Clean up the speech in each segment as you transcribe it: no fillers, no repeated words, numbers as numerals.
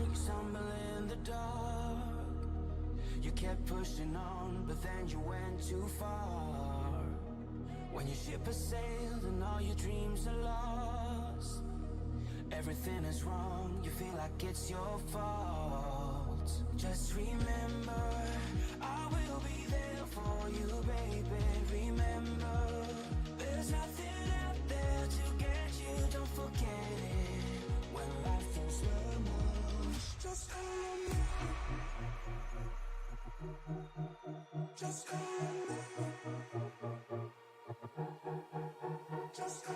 you stumble in the dark. You kept pushing on, but then you went too far. When your ship has sailed and all your dreams are lost, everything is wrong, you feel like it's your fault. Just remember, I will be there for you, baby. Remember, there's nothing out there to get you, don't forget it. When life throws lemons, just call me. Just call me. Just call me.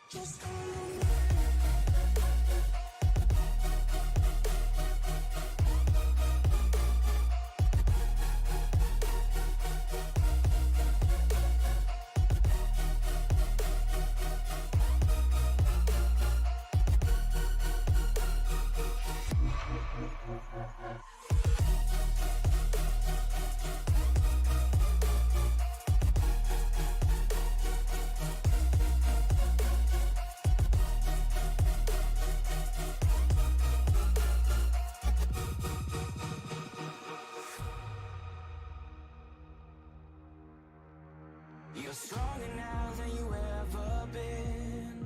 Just call me. You're stronger now than you ever been.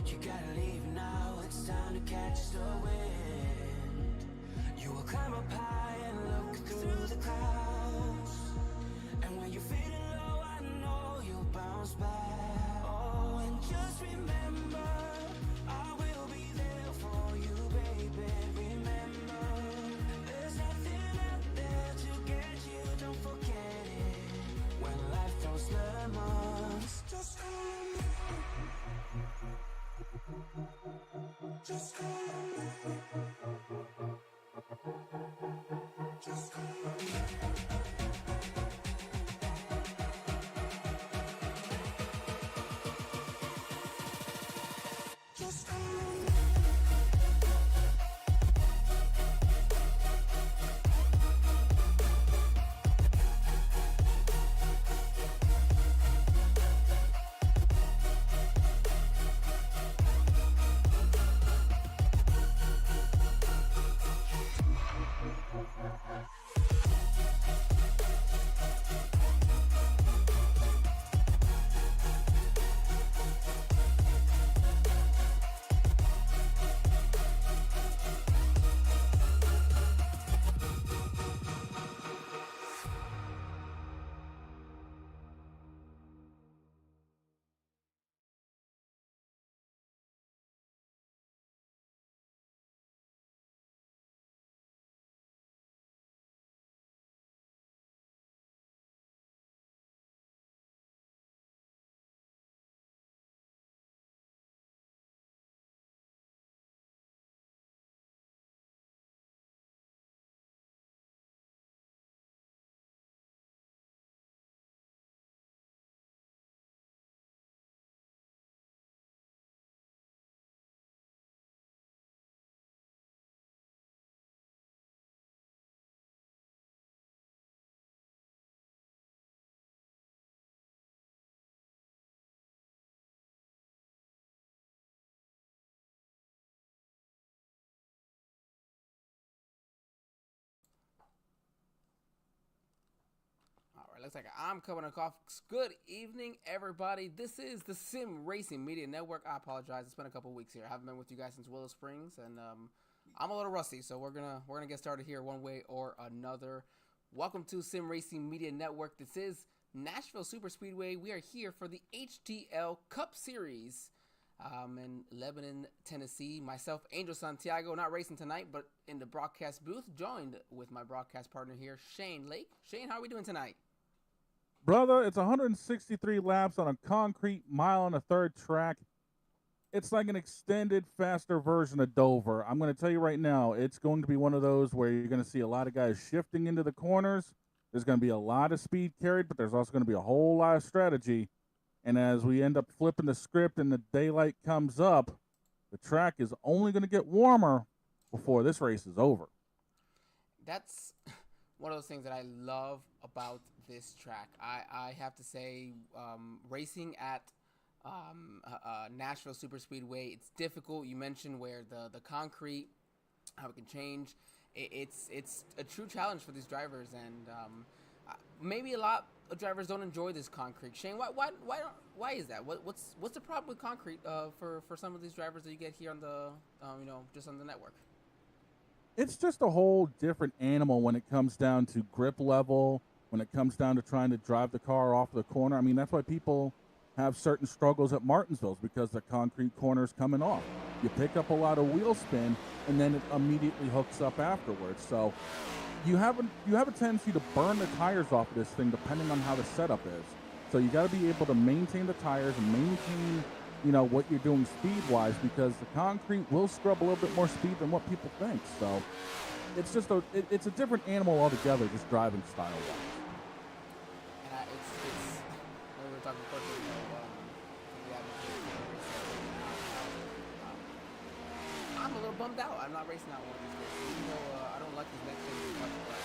You gotta leave now, it's time to catch the wind. You will climb up high and look through the clouds. And when you're feeling low, I know you'll bounce back. Oh, and just remember, I will be there for you, baby. Remember, there's nothing out there to get you, don't forget it. When life throws lemons, just call me. Just call me. Just call me. Just call me. All right, looks like I'm coming across. Good evening, everybody. This is the Sim Racing Media Network. I apologize. It's been a couple weeks here. I haven't been with you guys since Willow Springs, and I'm a little rusty. So we're gonna get started here one way or another. Welcome to Sim Racing Media Network. This is Nashville Super Speedway. We are here for the HTL Cup Series in Lebanon, Tennessee. Myself, Angel Santiago, not racing tonight, but in the broadcast booth, joined with my broadcast partner here, Shane Lake. Shane, how are we doing tonight? Brother, it's 163 laps on a concrete mile and a third track. It's like an extended, faster version of Dover. I'm going to tell you right now, it's going to be one of those where you're going to see a lot of guys shifting into the corners. There's going to be a lot of speed carried, but there's also going to be a whole lot of strategy. And as we end up flipping the script and the daylight comes up, the track is only going to get warmer before this race is over. That's one of those things that I love about this track. I have to say, racing at Nashville Super Speedway, it's difficult. You mentioned where the concrete, how it can change. It's a true challenge for these drivers, and maybe a lot of drivers don't enjoy this concrete. Shane, why is that? What's the problem with concrete for some of these drivers that you get here on the just on the network? It's just a whole different animal when it comes down to grip level, when it comes down to trying to drive the car off the corner. I mean, that's why people have certain struggles at Martinsville's, because the concrete corner's coming off. You pick up a lot of wheel spin, and then it immediately hooks up afterwards. So you have a tendency to burn the tires off of this thing depending on how the setup is. So you got to be able to maintain the tires and maintain, what you're doing speed-wise, because the concrete will scrub a little bit more speed than what people think. So it's just it's a different animal altogether, just driving style-wise. And it's when we were talking before, I'm a little bummed out. I'm not racing out one of these days. Even though I don't like these next things as much, but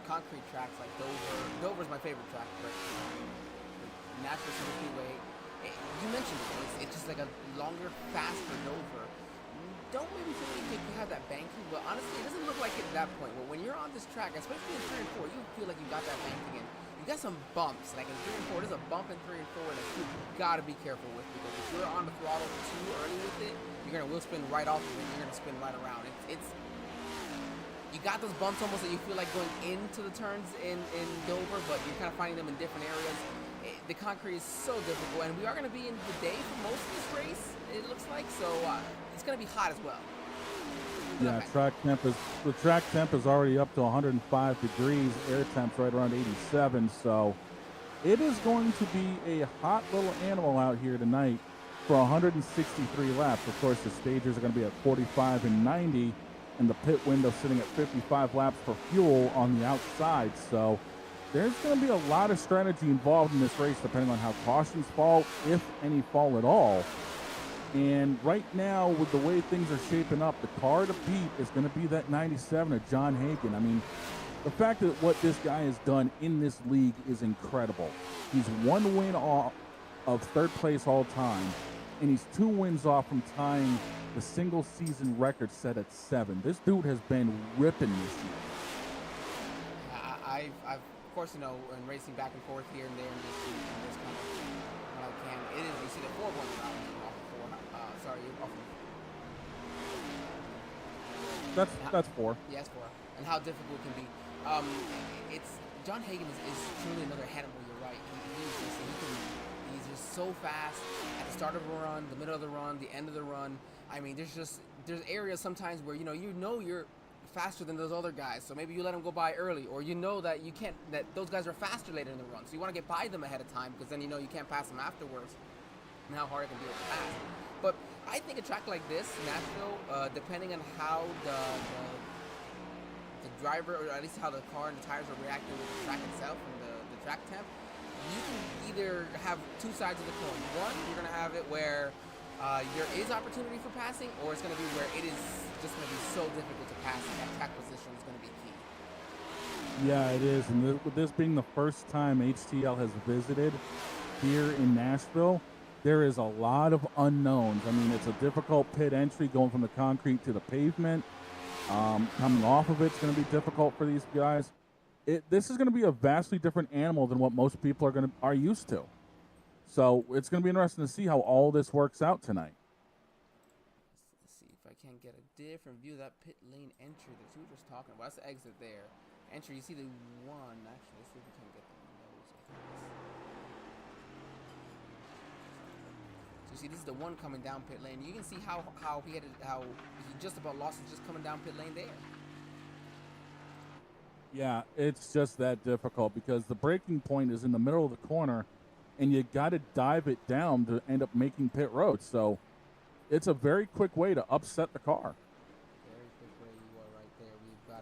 concrete tracks like Dover. Dover's my favorite track, but Nashville Super Speedway. You mentioned it. It's just like a longer, faster Dover. Don't maybe feel like you have that banking, but honestly, it doesn't look like it at that point. But when you're on this track, especially in 3 and 4, you feel like you got that banking in. You got some bumps, like in 3 and 4. There's a bump in 3 and 4 that you gotta be careful with, because if you're on the throttle too early with it, you're gonna wheel spin right off of it. You're gonna spin right around. It's you got those bumps almost that you feel like going into the turns in Dover, but you're kind of finding them in different areas. The concrete is so difficult, and we are going to be in the day for most of this race, it looks like, so it's going to be hot as well. Yeah, the track temp is already up to 105 degrees, air temp's right around 87, so it is going to be a hot little animal out here tonight for 163 laps. Of course, the stagers are going to be at 45 and 90, and the pit window sitting at 55 laps for fuel on the outside, so there's going to be a lot of strategy involved in this race, depending on how cautions fall, if any fall at all. And right now, with the way things are shaping up, the car to beat is going to be that 97 of John Hagen. I mean, the fact that what this guy has done in this league is incredible. He's 1 win off of 3rd place all time, and he's 2 wins off from tying the single season record set at 7. This dude has been ripping this year. I've of course, in racing back and forth here and there in this kind of when I can. It is, you see the 4 points off of 4. That's 4. Yes, 4. And how difficult it can be. It's John Hagen is truly another animal. You're right. He's just so fast at the start of a run, the middle of the run, the end of the run. I mean, there's areas sometimes where you're faster than those other guys, so maybe you let them go by early, or that that those guys are faster later in the run, so you want to get by them ahead of time, because then you can't pass them afterwards, and how hard it can be to pass. But I think a track like this, Nashville, depending on how the driver, or at least how the car and the tires are reacting with the track itself and the track temp, you can either have 2 sides of the coin. One, you're going to have it where there is opportunity for passing, or it's going to be where it is just going to be so difficult to pass, and that track position is going to be key. Yeah, it is. And with this being the first time HTL has visited here in Nashville, there is a lot of unknowns. I mean, it's a difficult pit entry going from the concrete to the pavement. Coming off of it's going to be difficult for these guys. This is going to be a vastly different animal than what most people are used to. So it's going to be interesting to see how all this works out tonight. Let's see if I can get a different view of that pit lane entry that you were just talking about. That's the exit there. Entry, you see the one. Actually, let's see if we can get the nose. So you see, this is the one coming down pit lane. You can see how he just about lost it just coming down pit lane there. Yeah, it's just that difficult because the braking point is in the middle of the corner, and you got to dive it down to end up making pit road. So it's a very quick way to upset the car. Very quick way you are right there. We've got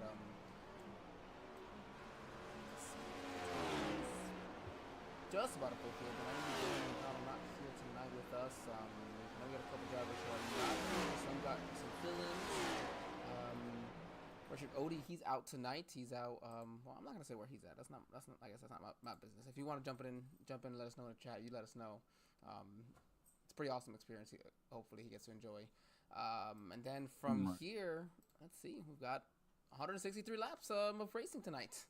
just about a full field, but I'm not here tonight with us. I know we got a couple drivers who are not here. Some got some fill-ins. Richard Odie, he's out tonight. He's out. Well, I'm not gonna say where he's at. That's not. I guess that's not my business. If you want to jump in, and let us know in the chat. You let us know. It's a pretty awesome experience. Hopefully, he gets to enjoy. And then from here, let's see. We've got 163 laps of racing tonight.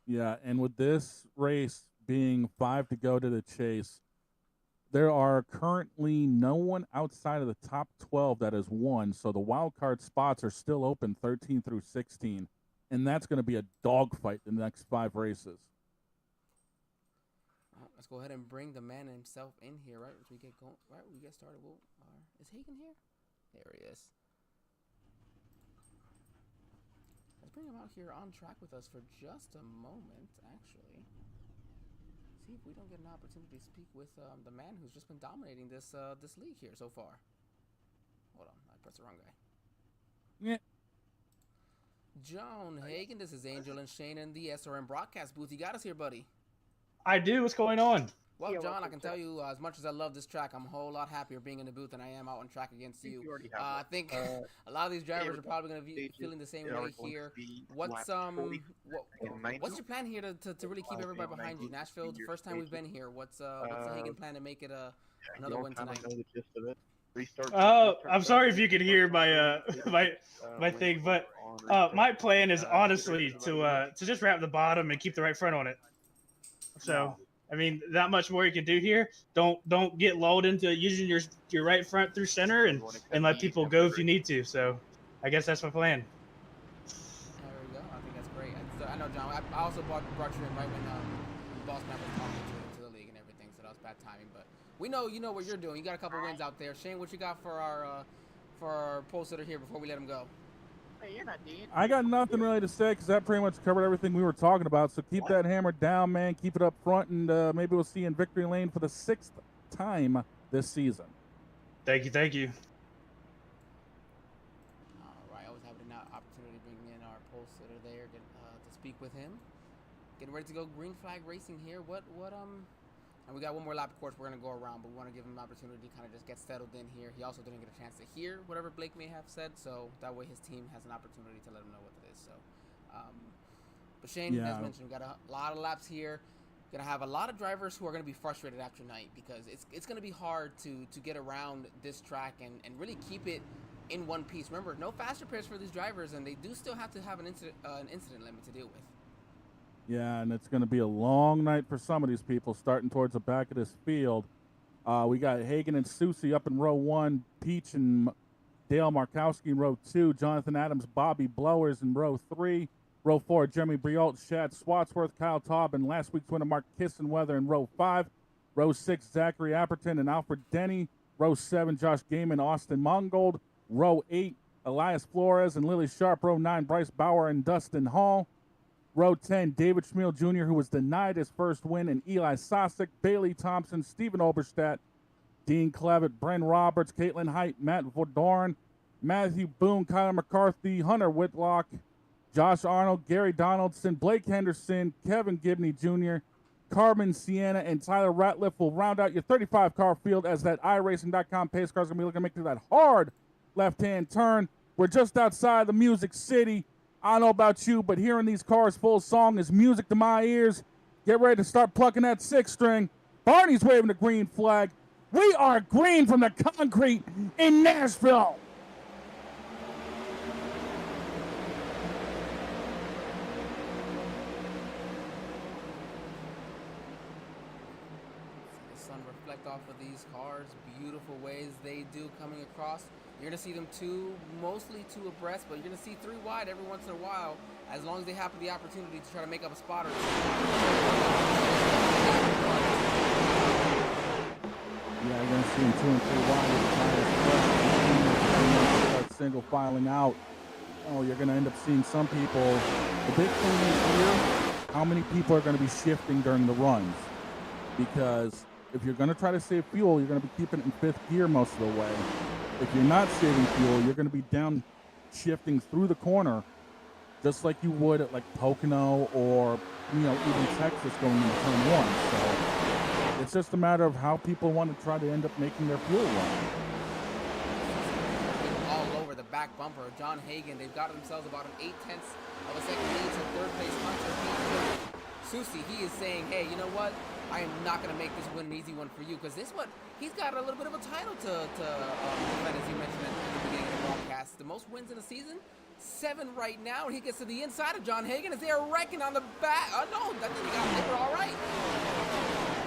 Yeah, and with this race being 5 to go to the chase, there are currently no one outside of the top 12 that has won, so the wild card spots are still open 13 through 16, and that's going to be a dogfight in the next 5 races. Let's go ahead and bring the man himself in here, right? As we get going, right? We get started. Is Hagen here? There he is. Let's bring him out here on track with us for just a moment, actually. See if we don't get an opportunity to speak with the man who's just been dominating this league here so far. Hold on, I pressed the wrong guy. Yeah. John Hagen, this is Angel and Shane in the SRM broadcast booth. You got us here, buddy. I do. What's going on? Well, John, I can tell you, as much as I love this track, I'm a whole lot happier being in the booth than I am out on track against you. I think a lot of these drivers are probably going to be feeling the same way here. What's your plan here to really keep everybody behind you? Nashville, the first time we've been here. What's the Hagen plan to make it another win tonight? I'm sorry if you could hear my my thing, but my plan is honestly to just wrap the bottom and keep the right front on it. So. I mean, not much more you can do here. Don't get lulled into using your right front through center and let people go if you need to. So I guess that's my plan. There we go. I think that's great. I know, John. I also brought you in right when Boss Man was talking to the league and everything, so that was bad timing. But we know you know what you're doing. You got a couple wins out there. Shane, what you got for our post sitter here before we let him go? I got nothing really to say because that pretty much covered everything we were talking about. So keep that hammer down, man. Keep it up front, and maybe we'll see you in victory lane for the 6th time this season. Thank you. All right, I was having an opportunity to bring in our poll sitter there to speak with him. Getting ready to go green flag racing here. And we got one more lap, of course, we're going to go around, but we want to give him an opportunity to kind of just get settled in here. He also didn't get a chance to hear whatever Blake may have said, so that way his team has an opportunity to let him know what it is. So, but Shane, as mentioned, we got a lot of laps here. Going to have a lot of drivers who are going to be frustrated after night because it's going to be hard to get around this track and really keep it in one piece. Remember, no faster pairs for these drivers, and they do still have to have an incident limit to deal with. Yeah, and it's going to be a long night for some of these people starting towards the back of this field. We got Hagen and Susie up in row 1, Peach and Dale Markowski in row 2, Jonathan Adams, Bobby Blowers in row 3, row 4, Jeremy Briault, Shad Swatsworth, Kyle Taub, and last week's winner Mark Kissenweather in row 5, row 6, Zachary Apperton and Alfred Denny, row 7, Josh Gaiman, Austin Mongold, row 8, Elias Flores and Lily Sharp, row 9, Bryce Bauer and Dustin Hall, row 10, David Schmiel Jr., who was denied his first win, and Eli Sosik, Bailey Thompson, Stephen Oberstadt, Dean Clevitt, Bren Roberts, Caitlin Height, Matt Vodoran, Matthew Boone, Kyler McCarthy, Hunter Whitlock, Josh Arnold, Gary Donaldson, Blake Henderson, Kevin Gibney Jr., Carmen Sienna, and Tyler Ratliff will round out your 35-car field as that iRacing.com pace car is going to be looking to make through that hard left-hand turn. We're just outside the Music City. I don't know about you, but hearing these cars full song is music to my ears. Get ready to start plucking that 6 string. Barney's waving the green flag. We are green from the concrete in Nashville. The sun reflect off of these cars, beautiful ways they do coming across. You're going to see them mostly two abreast, but you're going to see 3 wide every once in a while, as long as they have the opportunity to try to make up a spot or two. Yeah, you're going to see them 2 and 3 wide as the tires start single filing out. Oh, you're going to end up seeing some people. The big thing is here, how many people are going to be shifting during the runs? Because if you're going to try to save fuel, you're going to be keeping it in 5th gear most of the way. If you're not saving fuel, you're going to be down shifting through the corner, just like you would at like Pocono or even Texas going into turn 1. So it's just a matter of how people want to try to end up making their fuel run. All over the back back bumper. John Hagen, they've got themselves about an 0.8 of a second lead to third place Hunter. Susie, he is saying, hey, you know what? I am not going to make this win an easy one for you, because this one, he's got a little bit of a title to defend, as you mentioned at the beginning of the broadcast. The most wins in a season, 7 right now, and he gets to the inside of John Hagen as they are wrecking on the back. Oh, no, I think they were all right.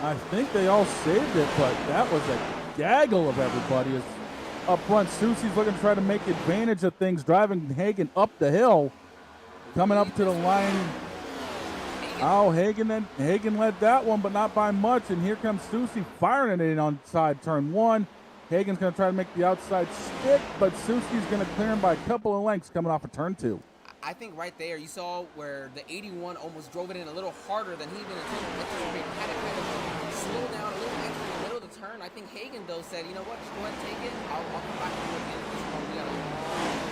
I think they all saved it, but that was a gaggle of everybody. As up front, Susie's looking to try to make advantage of things, driving Hagen up the hill, coming up to the line. Oh, Hagen led that one, but not by much. And here comes Susie firing it in on side turn 1. Hagen's going to try to make the outside stick, but Susie's going to clear him by a couple of lengths coming off of turn 2. I think right there you saw where the 81 almost drove it in a little harder than he even anticipated. Had to kind of slow down a little extra in the middle of the turn. I think Hagen, though, said, you know what, just go ahead and take it. I'll come back to you at the end of this one. We got a long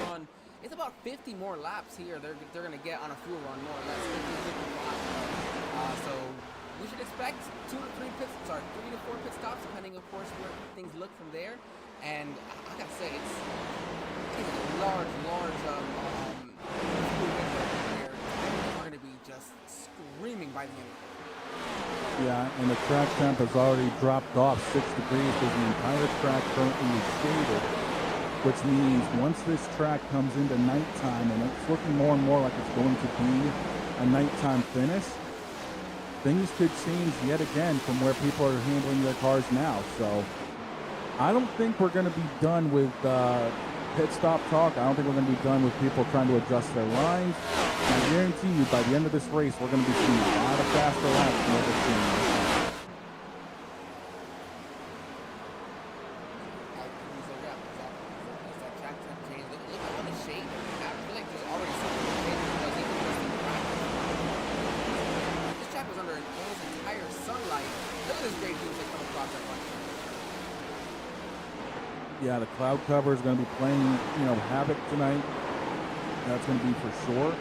run. It's about 50 more laps here they're going to get on a fuel run, more or less, 50, 55. So we should expect 3 to 4 pit stops, depending, of course, where things look from there. And I gotta say, it's a large fuel window where we're going to be just screaming by the end of it. Yeah, and the track temp has already dropped off 6 degrees because the entire track currently is shaded, which means once this track comes into nighttime, and it's looking more and more like it's going to be a nighttime finish, things could change yet again from where people are handling their cars now. So I don't think we're going to be done with pit stop talk. I don't think we're going to be done with people trying to adjust their lines. And I guarantee you, by the end of this race, we're going to be seeing a lot of faster laps than what we're seeing right now. Yeah, the cloud cover is going to be playing, havoc tonight. That's going to be for sure.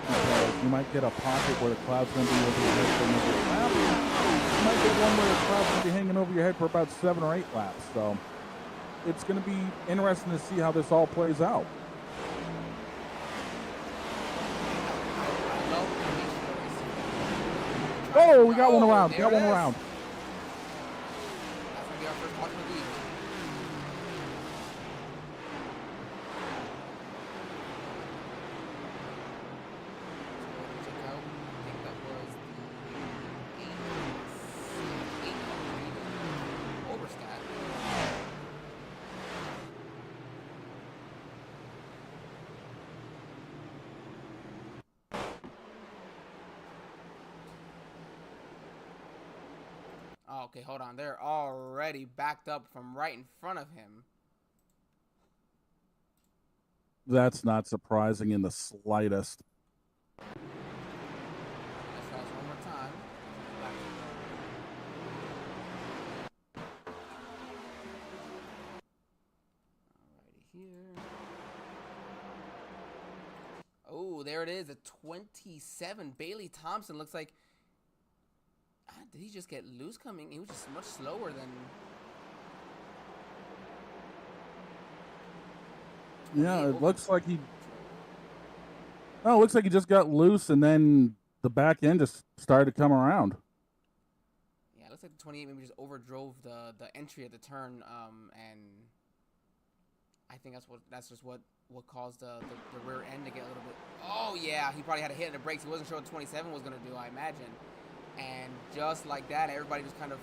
Because you might get a pocket where the cloud's going to be over your head for another lap. You might get one where the cloud's going to be hanging over your head for about 7 or 8 laps. So it's going to be interesting to see how this all plays out. Oh, we got one around. That's going to be our first ultimate lead. Okay, hold on. They're already backed up from right in front of him. That's not surprising in the slightest. Let's try this one more time. Alrighty here. Oh, there it is. A 27. Bailey Thompson looks like. Did he just get loose coming? He was just much slower than. Yeah, it looks like he. Oh, it looks like he just got loose, and then the back end just started to come around. Yeah, it looks like the 28 maybe just overdrove the entry of the turn, and I think that's just what caused the rear end to get a little bit. Oh yeah, he probably had a hit in the brakes. He wasn't sure what 27 was gonna do, I imagine. And just like that, everybody just kind of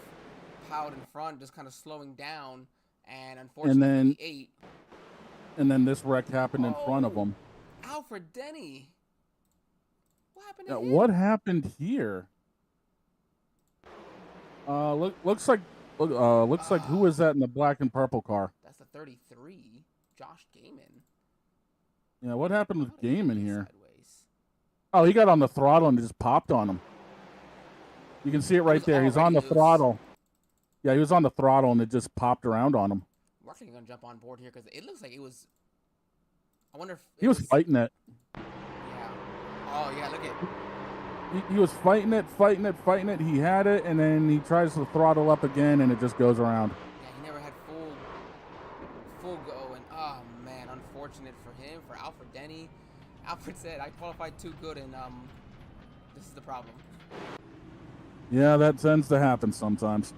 piled in front, just kind of slowing down. And unfortunately, and then this wreck happened in front of him. Alfred Denny. What happened to him? What happened here? Looks like who is that in the black and purple car? That's the 33, Josh Gaiman. Yeah, what happened with Gaiman here? Sideways. Oh, he got on the throttle and just popped on him. You can see it right there. He's on the throttle. Yeah, he was on the throttle, and it just popped around on him. We're actually going to jump on board here because it looks like it was... I wonder if... He was fighting it. Yeah. Oh, yeah, look at... He was fighting it. He had it, and then he tries to throttle up again, and it just goes around. Yeah, he never had full go, and oh, man, unfortunately. unfortunate for him, for Alfred Denny. Alfred said, I qualified too good, and this is the problem. Yeah, that tends to happen sometimes.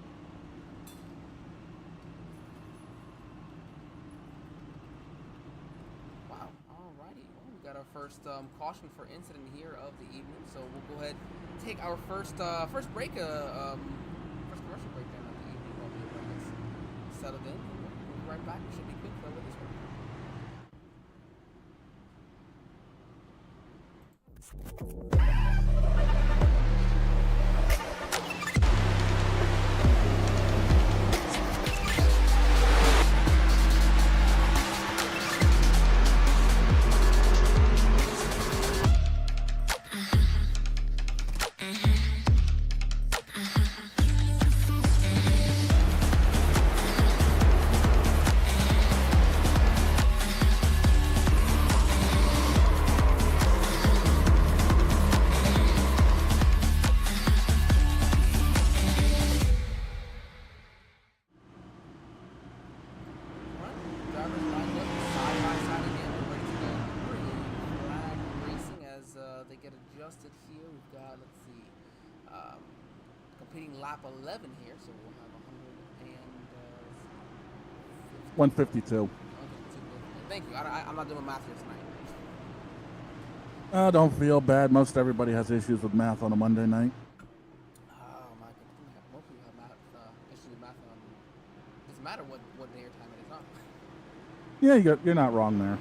Wow, alrighty. Well, we got our first caution for incident here of the evening, so we'll go ahead and take our first break, first commercial break then of the evening while everyone gets settled in. We'll be right back. It should be quick though with this one. Drivers lined up side by side again. We're ready to go green flag racing as they get adjusted here. We've got, let's see, competing lap 11 here, so we'll have 152. Thank you. I'm not doing math here tonight. Don't feel bad. Most everybody has issues with math on a Monday night. Oh my goodness, most people have math issues with math. Doesn't matter what day or time it is, huh? Yeah, you're not wrong there.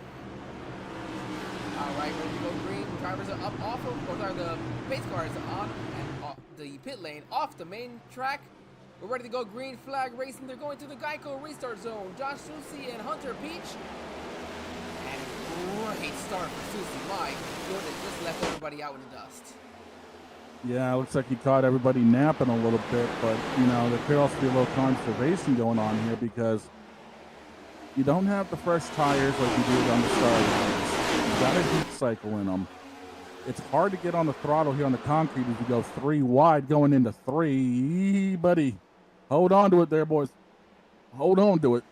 All right, ready to go green. Drivers are up off of, or sorry, the pace cars are on and off the pit lane, off the main track. We're ready to go green flag racing. They're going to the Geico restart zone. Josh Susie and Hunter Peach. And great start for Susie. My goodness, just left everybody out in the dust. Yeah, it looks like he caught everybody napping a little bit, but, you know, there could also be a little conservation going on here because you don't have the fresh tires like you did on the start lines. You got a heat cycle in them. It's hard to get on the throttle here on the concrete as you go 3 wide going into 3. Buddy, hold on to it there, boys. Hold on to it.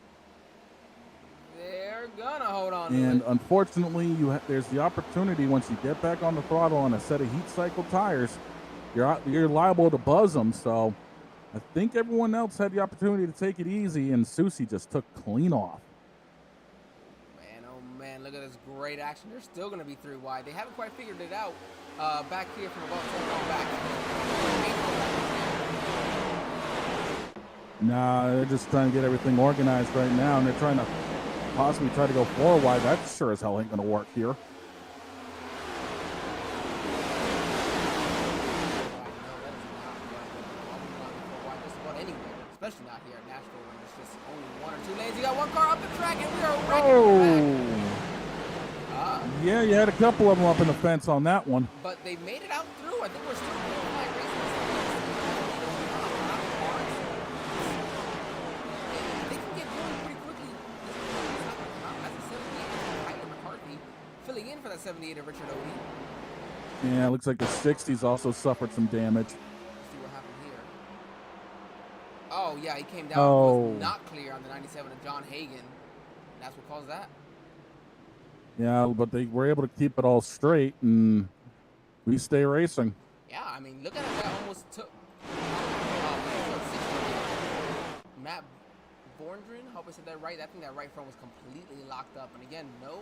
They're gonna hold on to it. And unfortunately, there's the opportunity once you get back on the throttle on a set of heat cycle tires, you're liable to buzz them. So I think everyone else had the opportunity to take it easy, and Susie just took clean off. Man, oh man, look at this great action. They're still going to be 3 wide. They haven't quite figured it out back here from about 10 on back. Nah, they're just trying to get everything organized right now, and they're trying to possibly try to go 4 wide. That sure as hell ain't going to work here. Especially not here at Nashville when there's just only 1 or 2 lanes. You got 1 car up the track, and we are right back. Yeah, you had a couple of them up in the fence on that one. But they made it out through. I think we're still like racing. They can get going pretty quickly. That's a 78 Tyler McCarthy filling in for that 78 of Richard Odie. Yeah, it looks like the 60s also suffered some damage. Let's see what happened here. Oh, yeah, he came down. Oh. Was not clear on the 97 of John Hagan. That's what caused that. Yeah, but they were able to keep it all straight, and we stay racing. Yeah, I mean, look at it. That almost took Matt Borndren. Hope I said that right. I think that right front was completely locked up. And again, no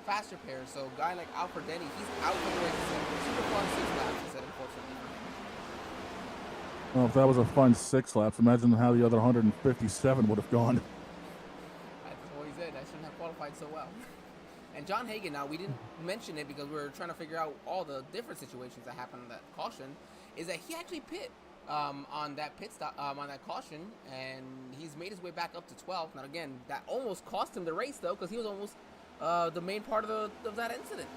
fast repairs. So a guy like Alfred Denny, he's out for the race. Super fun 6 laps, he said, unfortunately. Well, if that was a fun 6 laps, imagine how the other 157 would have gone. That's what he said. I shouldn't have qualified so well. And John Hagan, now we didn't mention it because we were trying to figure out all the different situations that happened on that caution, is that he actually pit on that pit stop, on that caution, and he's made his way back up to 12. Now again, that almost cost him the race though, because he was almost the main part of that incident.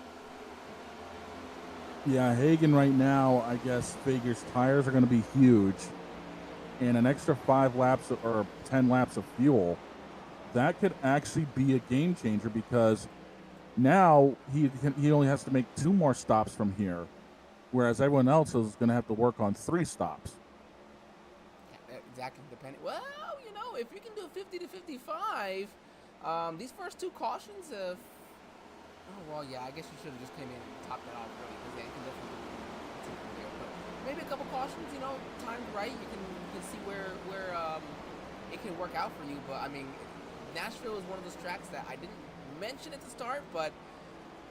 Yeah, Hagan right now, I guess, figures tires are going to be huge, and an extra 5 laps or 10 laps of fuel, that could actually be a game changer because now he only has to make 2 more stops from here, whereas everyone else is going to have to work on 3 stops. Yeah, exactly. Depending. Well, you know, if you can do 50 to 55, These first two cautions, oh well, yeah, I guess you should have just came in and topped it off really, because yeah, you can definitely take from there. But maybe a couple cautions, you know, timed right, you can see where it can work out for you. But I mean, Nashville is one of those tracks that I didn't mention at the start, but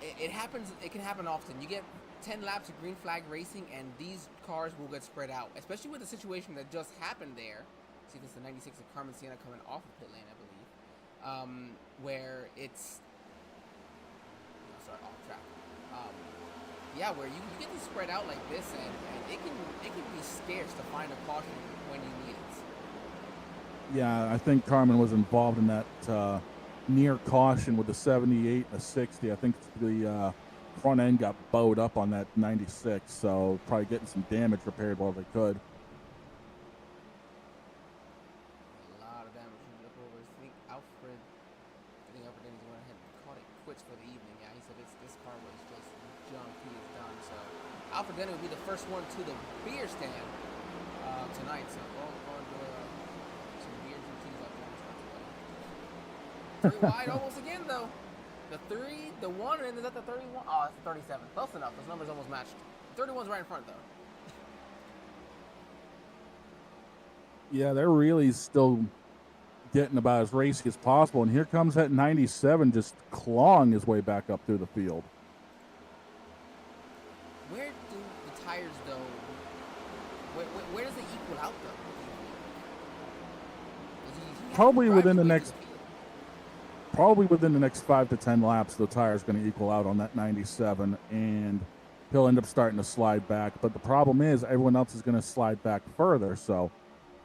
it happens. It can happen often. You get 10 laps of green flag racing, and these cars will get spread out, especially with the situation that just happened there. See, this is the 96 of Carmen Sienna coming off of pit lane, I believe, where it's off track. Yeah, where you get to spread out like this, and it can be scarce to find a caution when you need it. Yeah, I think Carmen was involved in that near caution with the 78 and the 60. I think the front end got bowed up on that 96, so probably getting some damage repaired while they could. A lot of damage. Look over. I think Alfred went ahead and called it quits for the evening. Yeah, he said this car was just junk. He is done. So Alfred Denny will be the first one to the beer stand tonight. So go enjoy some beers and cheese up there. 3 wide almost again though. The 3, the 1, and is that the 31? Oh, it's the 37. Close enough. Those numbers almost matched. 31's right in front though. Yeah, they're really still getting about as racy as possible. And here comes that 97 just clawing his way back up through the field. Where do the tires though? Where does it equal out though? Probably within the next 5 to 10 laps, the tire's going to equal out on that 97, and he'll end up starting to slide back. But the problem is everyone else is going to slide back further, so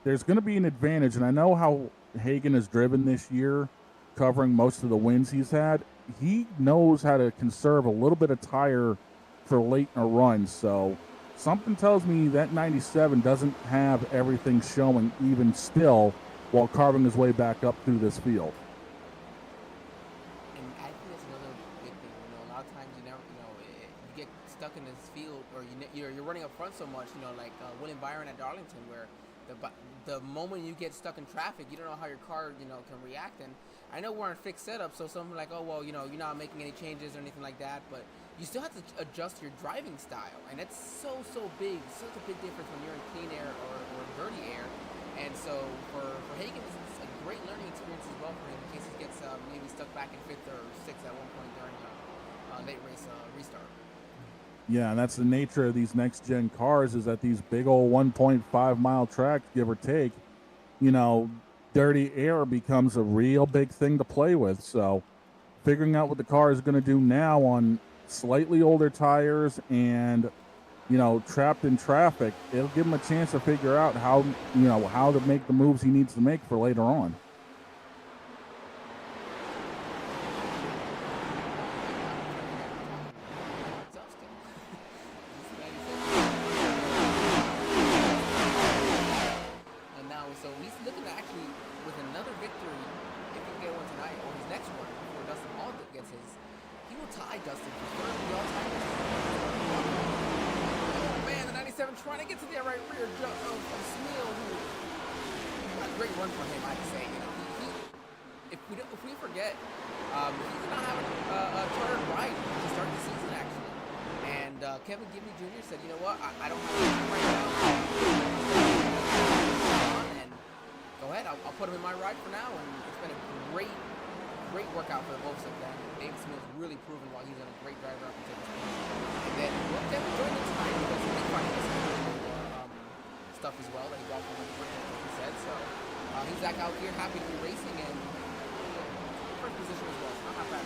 there's going to be an advantage. And I know how Hagan has driven this year, covering most of the wins he's had. He knows how to conserve a little bit of tire for late in a run, so something tells me that 97 doesn't have everything showing even still while carving his way back up through this field. And I think that's another big thing. You know, a lot of times you get stuck in this field, or you're running up front so much. You know, like William Byron at Darlington, where the moment you get stuck in traffic, you don't know how your car can react. And I know we're on fixed setup, so something like, oh well, you're not making any changes or anything like that, but you still have to adjust your driving style, and that's so big, such a big difference when you're in clean air or dirty air. And so for Hagan, it's a great learning experience as well for him in case he gets maybe stuck back in 5th or 6th at one point during a late race restart. Yeah, and that's the nature of these next-gen cars, is that these big old 1.5-mile tracks, give or take, dirty air becomes a real big thing to play with. So figuring out what the car is going to do now on slightly older tires and trapped in traffic, it'll give him a chance to figure out how to make the moves he needs to make for later on. And now, so he's looking to actually, with another victory, if he can get one tonight, or his next one, before Dustin Hall gets his, he will tie Dustin for third in the all-time. Trying to get to the right rear jump of Smeal, who a great run for him, I'd say. If we forget, he did not have a turn right to start the season actually. And Kevin Gibney Jr. said, you know what, I don't have a turn right now. And go ahead, I'll put him in my ride for now. And it's been a great workout for both of them. David Smith's really proven why he's a great driver up until this point. And then Kevin joined him tonight because he did find stuff as well that he got from the like he said. So he's back out here, happy to be racing, and first position as well. Not bad.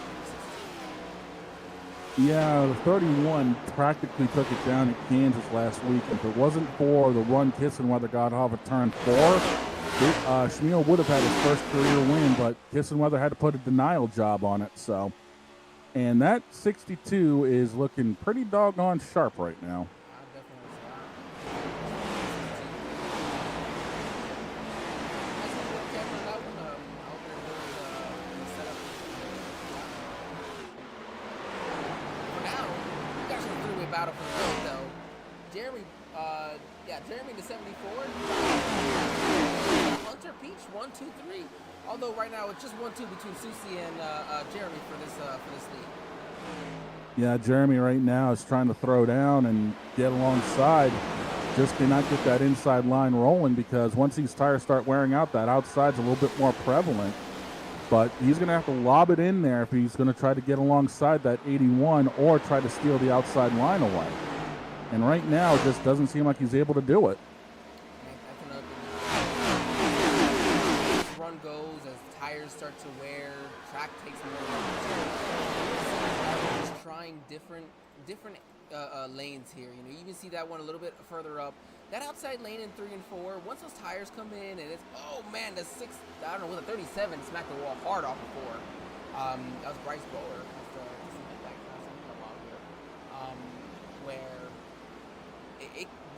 Yeah, the 31 practically took it down at Kansas last week. If it wasn't for the run Kissenweather got off at turn 4, Schmiel would have had his first career win, but Kissenweather had to put a denial job on it. So, and that 62 is looking pretty doggone sharp right now. Battle for the road though. Jeremy the 74. Hunter Peach 1, 2, 3. Although right now it's just 1-2 between Susie and Jeremy for this lead. Yeah, Jeremy right now is trying to throw down and get alongside. Just cannot get that inside line rolling because once these tires start wearing out, that outside's a little bit more prevalent. But he's going to have to lob it in there if he's going to try to get alongside that 81 or try to steal the outside line away. And right now, it just doesn't seem like he's able to do it. This run goes as tires start to wear, track takes more. He's trying different lanes here. You know, you even see that one a little bit further up. That outside lane in 3 and 4, once those tires come in and it's, oh man, the 6, I don't know, with a 37 smacked the wall hard off before. That was Bryce Bowler. Where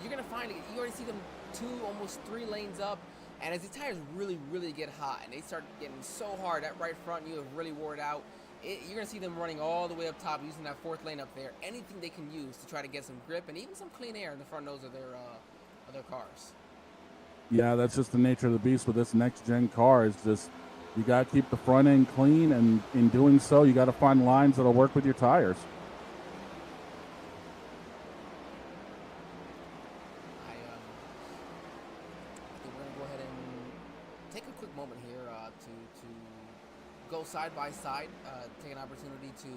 you're going to find, you already see them 2, almost 3 lanes up. And as the tires really, really get hot and they start getting so hard, that right front, you have really wore it out. You're going to see them running all the way up top, using that 4th lane up there. Anything they can use to try to get some grip and even some clean air in the front nose of their cars. Yeah, that's just the nature of the beast with this next-gen car. Is just you got to keep the front end clean, and in doing so, you got to find lines that'll work with your tires. I think we're going to go ahead and take a quick moment here to go side by side, take an opportunity to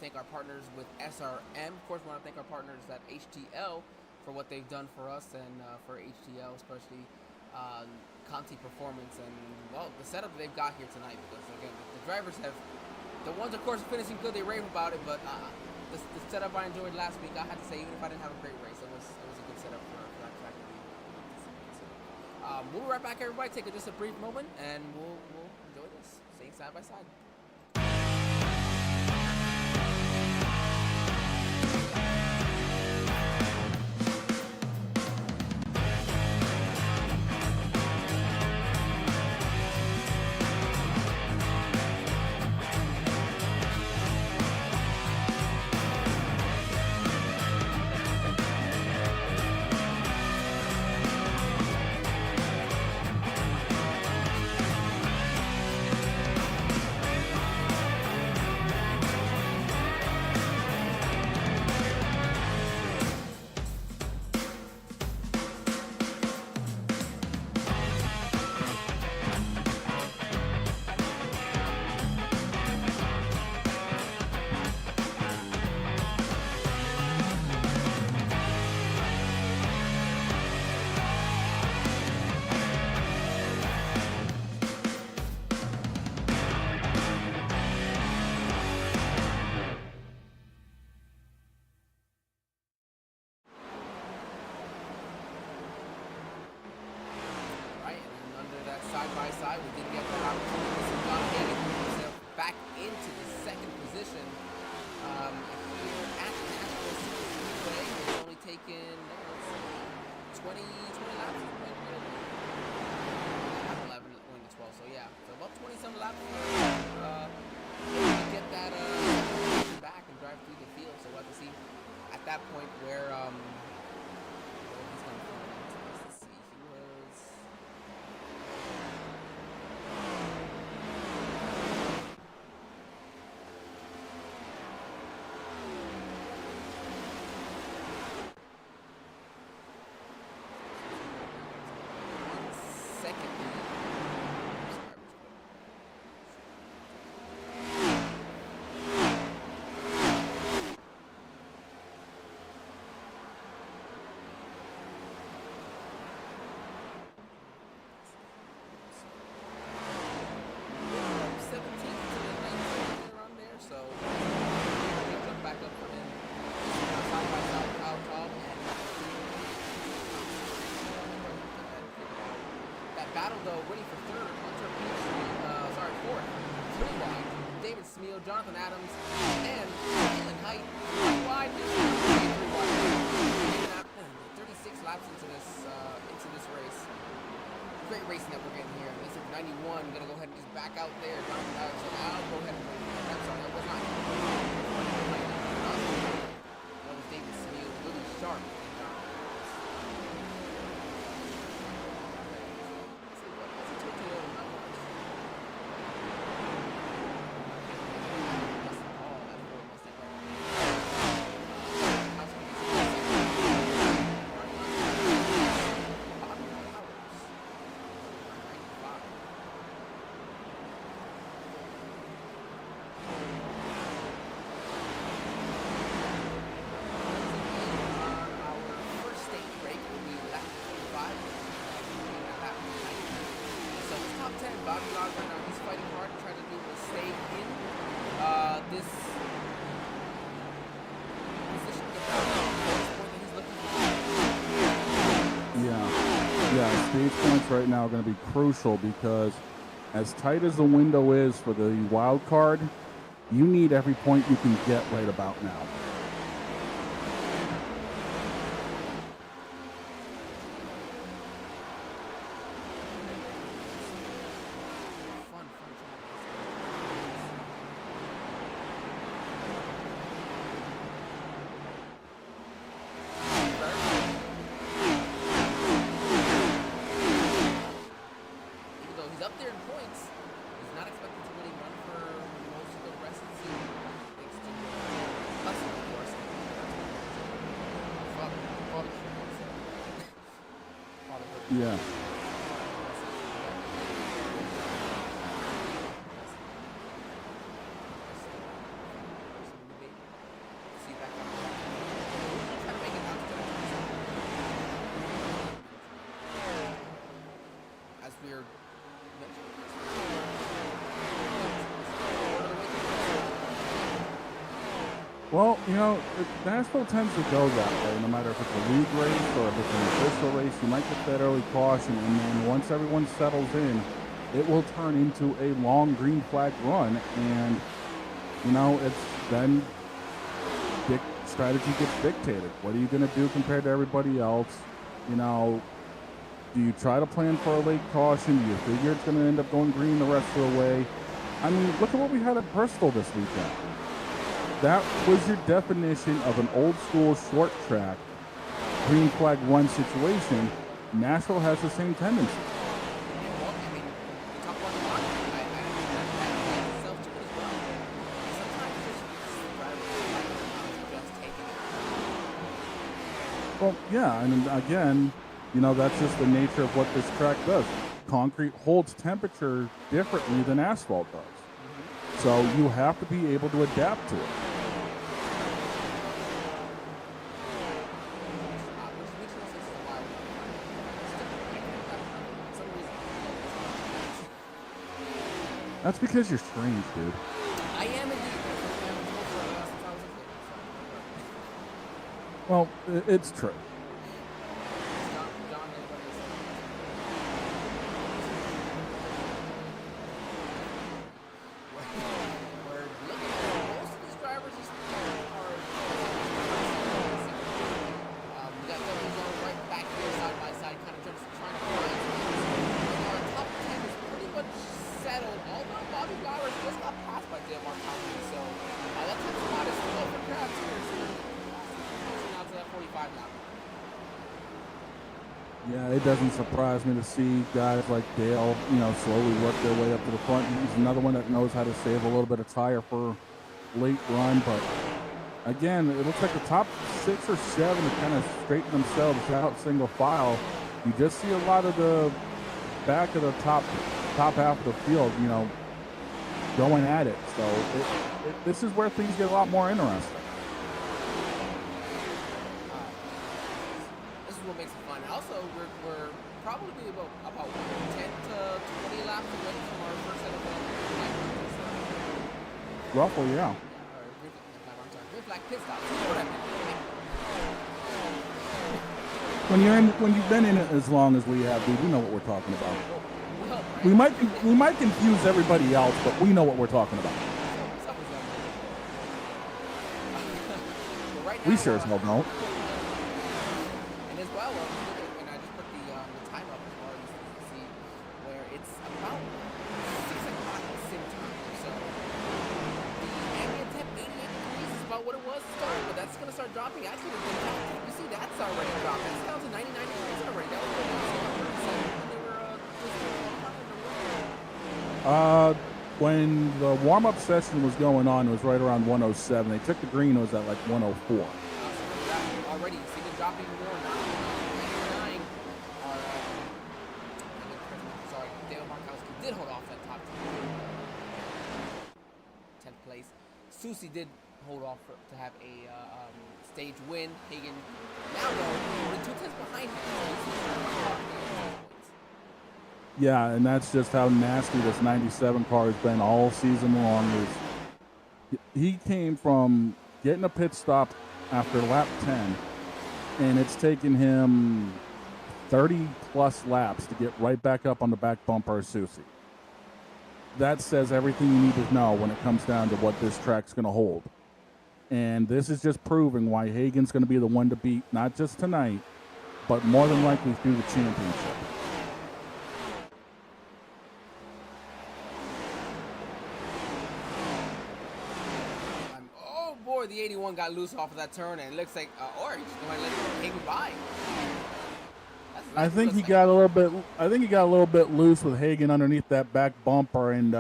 thank our partners with SRM. Of course, we want to thank our partners at HTL for what they've done for us and for HTL, especially Conti Performance and, well, the setup that they've got here tonight. Because, again, the drivers have, the ones, of course, finishing good, they rave about it, but the setup I enjoyed last week, I had to say, even if I didn't have a great race, it was a good setup for that track. We'll be right back, everybody. Take just a brief moment, and we'll enjoy this, staying side by side. Side, we did get that opportunity to see Don Hagan move himself back into the 2nd position here at Nashville Speedway. It's only taken 20 laps. 11 going to 12, so yeah, so about 20-some laps to get that back and drive through the field. So we'll have to see at that point where he's going to fall into this. Let's see, he was. Battle though, winning for 3rd, fourth, 3 wide. David Smeal, Jonathan Adams, and Caitlin Height, 3 wide. 36 laps into this race. Great racing that we're getting here. This is 91. Gonna go ahead and just back out there. Jonathan Adams, so I'll go ahead and. I'm sorry, that was not. That was David Smeal, really sharp. Bobby Lodge right now, he's fighting hard to try to do is stay in this position to the point that he's looking for. Yeah, stage points right now are going to be crucial because as tight as the window is for the wild card, you need every point you can get right about now. Yeah. As we're Well, you know, Nashville tends to go that way, no matter if it's a league race or if it's an official race. You might get that early caution, and then once everyone settles in, it will turn into a long green flag run, and, you know, it's then strategy gets dictated. What are you going to do compared to everybody else? You know, do you try to plan for a late caution? Do you figure it's going to end up going green the rest of the way? I mean, look at what we had at Bristol this weekend. That was your definition of an old school short track green flag run situation. Nashville has the same tendency. Well, yeah, and again, you know, that's just the nature of what this track does. Concrete holds temperature differently than asphalt does. So you have to be able to adapt to it. That's because you're strange, dude. I am indeed. Well, it's true. Yeah, it doesn't surprise me to see guys like Dale, you know, slowly work their way up to the front. He's another one that knows how to save a little bit of tire for late run. But again, it looks like the top 6 or 7 have kind of straightened themselves out single file. You just see a lot of the back of the top half of the field, you know, going at it. So this is where things get a lot more interesting. What makes it fun. Also, we're probably about 10 to 20 laps away from our first set of roughly, yeah. Black pit stops. You know what I mean? When you've been in it as long as we have, dude, we know what we're talking about. We might confuse everybody else, but we know what we're talking about. Right now, we sure as hell don't. And I just put the time up as well. You can see where it's about 6 o'clock sim time. So the ambient temp 88 degrees is about what it was to start, but that's going to start dropping. Actually, you see that's already dropping. It's down to 99 degrees already. That was when they were when the warm-up session was going on, it was right around 107. They took the green, it was at like 104. Already, see the dropping more now. 99. Sorry, Dale Markowski did hold off that top 10th place. Susie did hold off to have a stage win. Hagen now though only 2 tenths behind him. Yeah, and that's just how nasty this 97 car has been all season long. He came from getting a pit stop after lap 10, and it's taken him 30-plus laps to get right back up on the back bumper of Susie. That says everything you need to know when it comes down to what this track's going to hold. And this is just proving why Hagan's going to be the one to beat, not just tonight, but more than likely through the championship. Oh boy, the 81 got loose off of that turn, and it looks like, or he's just going to let Hagan by. I think he got a little bit. I think he got a little bit loose with Hagan underneath that back bumper, and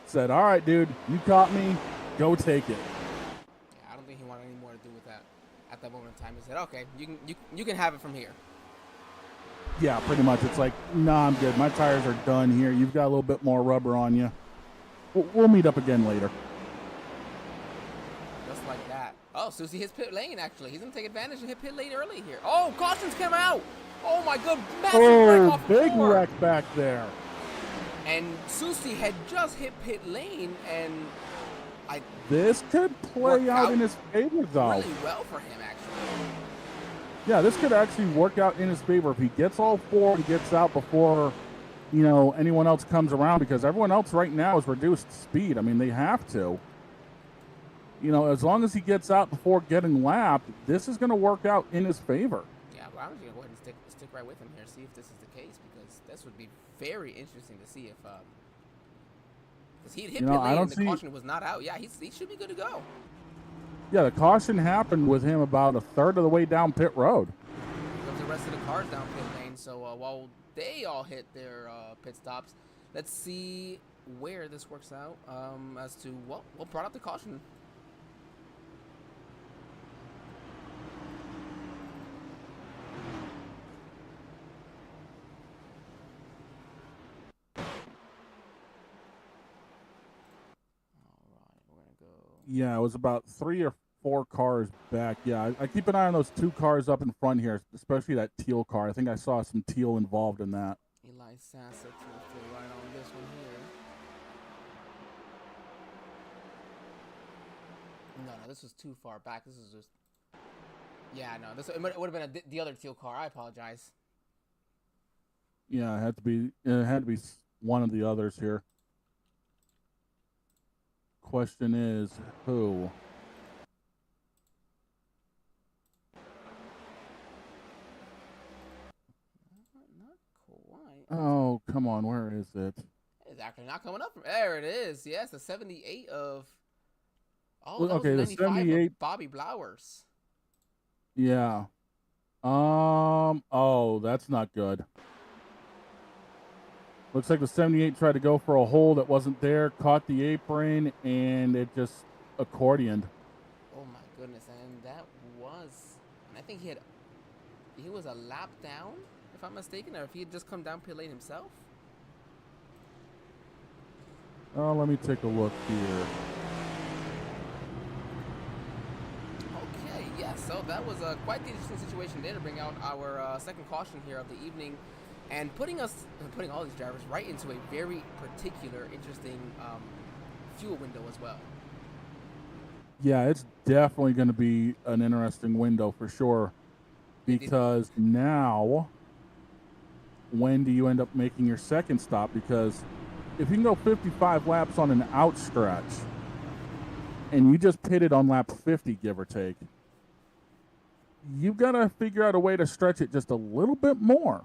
said, "All right, dude, you caught me. Go take it." Yeah, I don't think he wanted any more to do with that at that moment in time. He said, "Okay, you can have it from here." Yeah, pretty much. It's like, nah, I'm good. My tires are done here. You've got a little bit more rubber on you. We'll meet up again later. Just like that. Oh, Susie hits pit lane. Actually, he's gonna take advantage and hit pit lane early here. Oh, caution's come out. Oh my god, massive wreck off big the floor. wreck back there. And Susie had just hit pit lane, and this could play out in his favor, though. Really well for him, actually. Yeah, this could actually work out in his favor if he gets all four and gets out before, anyone else comes around, because everyone else right now is reduced speed. I mean, they have to. As long as he gets out before getting lapped, this is going to work out in his favor. Yeah, well, I'm just going to go ahead and stick right with him here, see if this is the case, because this would be very interesting to see if, because he'd hit pit lane and the caution was not out. Yeah, he should be good to go. Yeah, the caution happened with him about a third of the way down pit road. Here comes the rest of the cars down pit lane, so while they all hit their pit stops, let's see where this works out as to what brought out the caution. Yeah, it was about 3 or 4 cars back. Yeah, I keep an eye on those 2 cars up in front here, especially that teal car. I think I saw some teal involved in that. Eli Sassa to the right on this one here. No, this was too far back. This is just... Yeah, no, it would have been the other teal car. I apologize. Yeah, it had to be one of the others here. Question is, who? Not quite. Oh, come on, where is it? It's actually not coming up. There it is. Yes, the 78 of... Oh, well, that okay, was the 78 of Bobby Blowers. Yeah. Oh, that's not good. Looks like the 78 tried to go for a hole that wasn't there, caught the apron, and it just accordioned. Oh my goodness, and that was... And I think he was a lap down, if I'm mistaken, or if he had just come down pit lane himself. Oh, let me take a look here. Okay, yeah, so that was quite the interesting situation there to bring out our second caution here of the evening, and putting all these drivers right into a very particular, interesting fuel window as well. Yeah, it's definitely going to be an interesting window for sure, because now, when do you end up making your second stop? Because if you can go 55 laps on an outstretch, and you just pitted on lap 50, give or take, you've got to figure out a way to stretch it just a little bit more.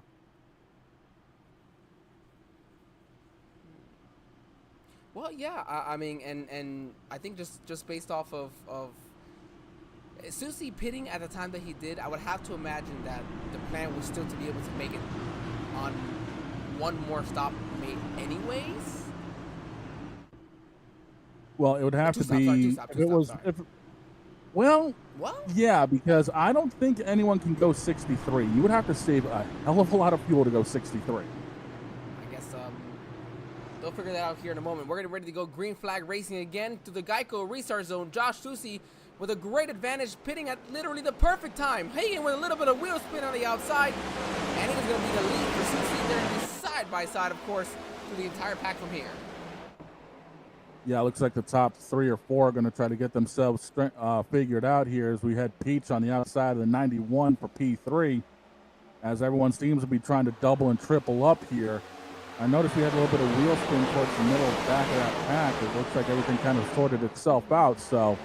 Well, yeah, I mean, and I think just based off of Susie pitting at the time that he did, I would have to imagine that the plan was still to be able to make it on one more stop made anyways. Well, it would have to be Well, what? Yeah, because I don't think anyone can go 63. You would have to save a hell of a lot of fuel to go 63. I guess they'll figure that out here in a moment. We're getting ready to go green flag racing again to the Geico restart zone. Josh Susie with a great advantage, pitting at literally the perfect time. Hagan with a little bit of wheel spin on the outside, and he's going to be the lead for Susie there in the side side by side, of course, through the entire pack from here. Yeah, it looks like the top 3 or 4 are going to try to get themselves figured out here as we had Peach on the outside of the 91 for P3, as everyone seems to be trying to double and triple up here. I noticed we had a little bit of wheel spin towards the middle back of that pack. It looks like everything kind of sorted itself out, so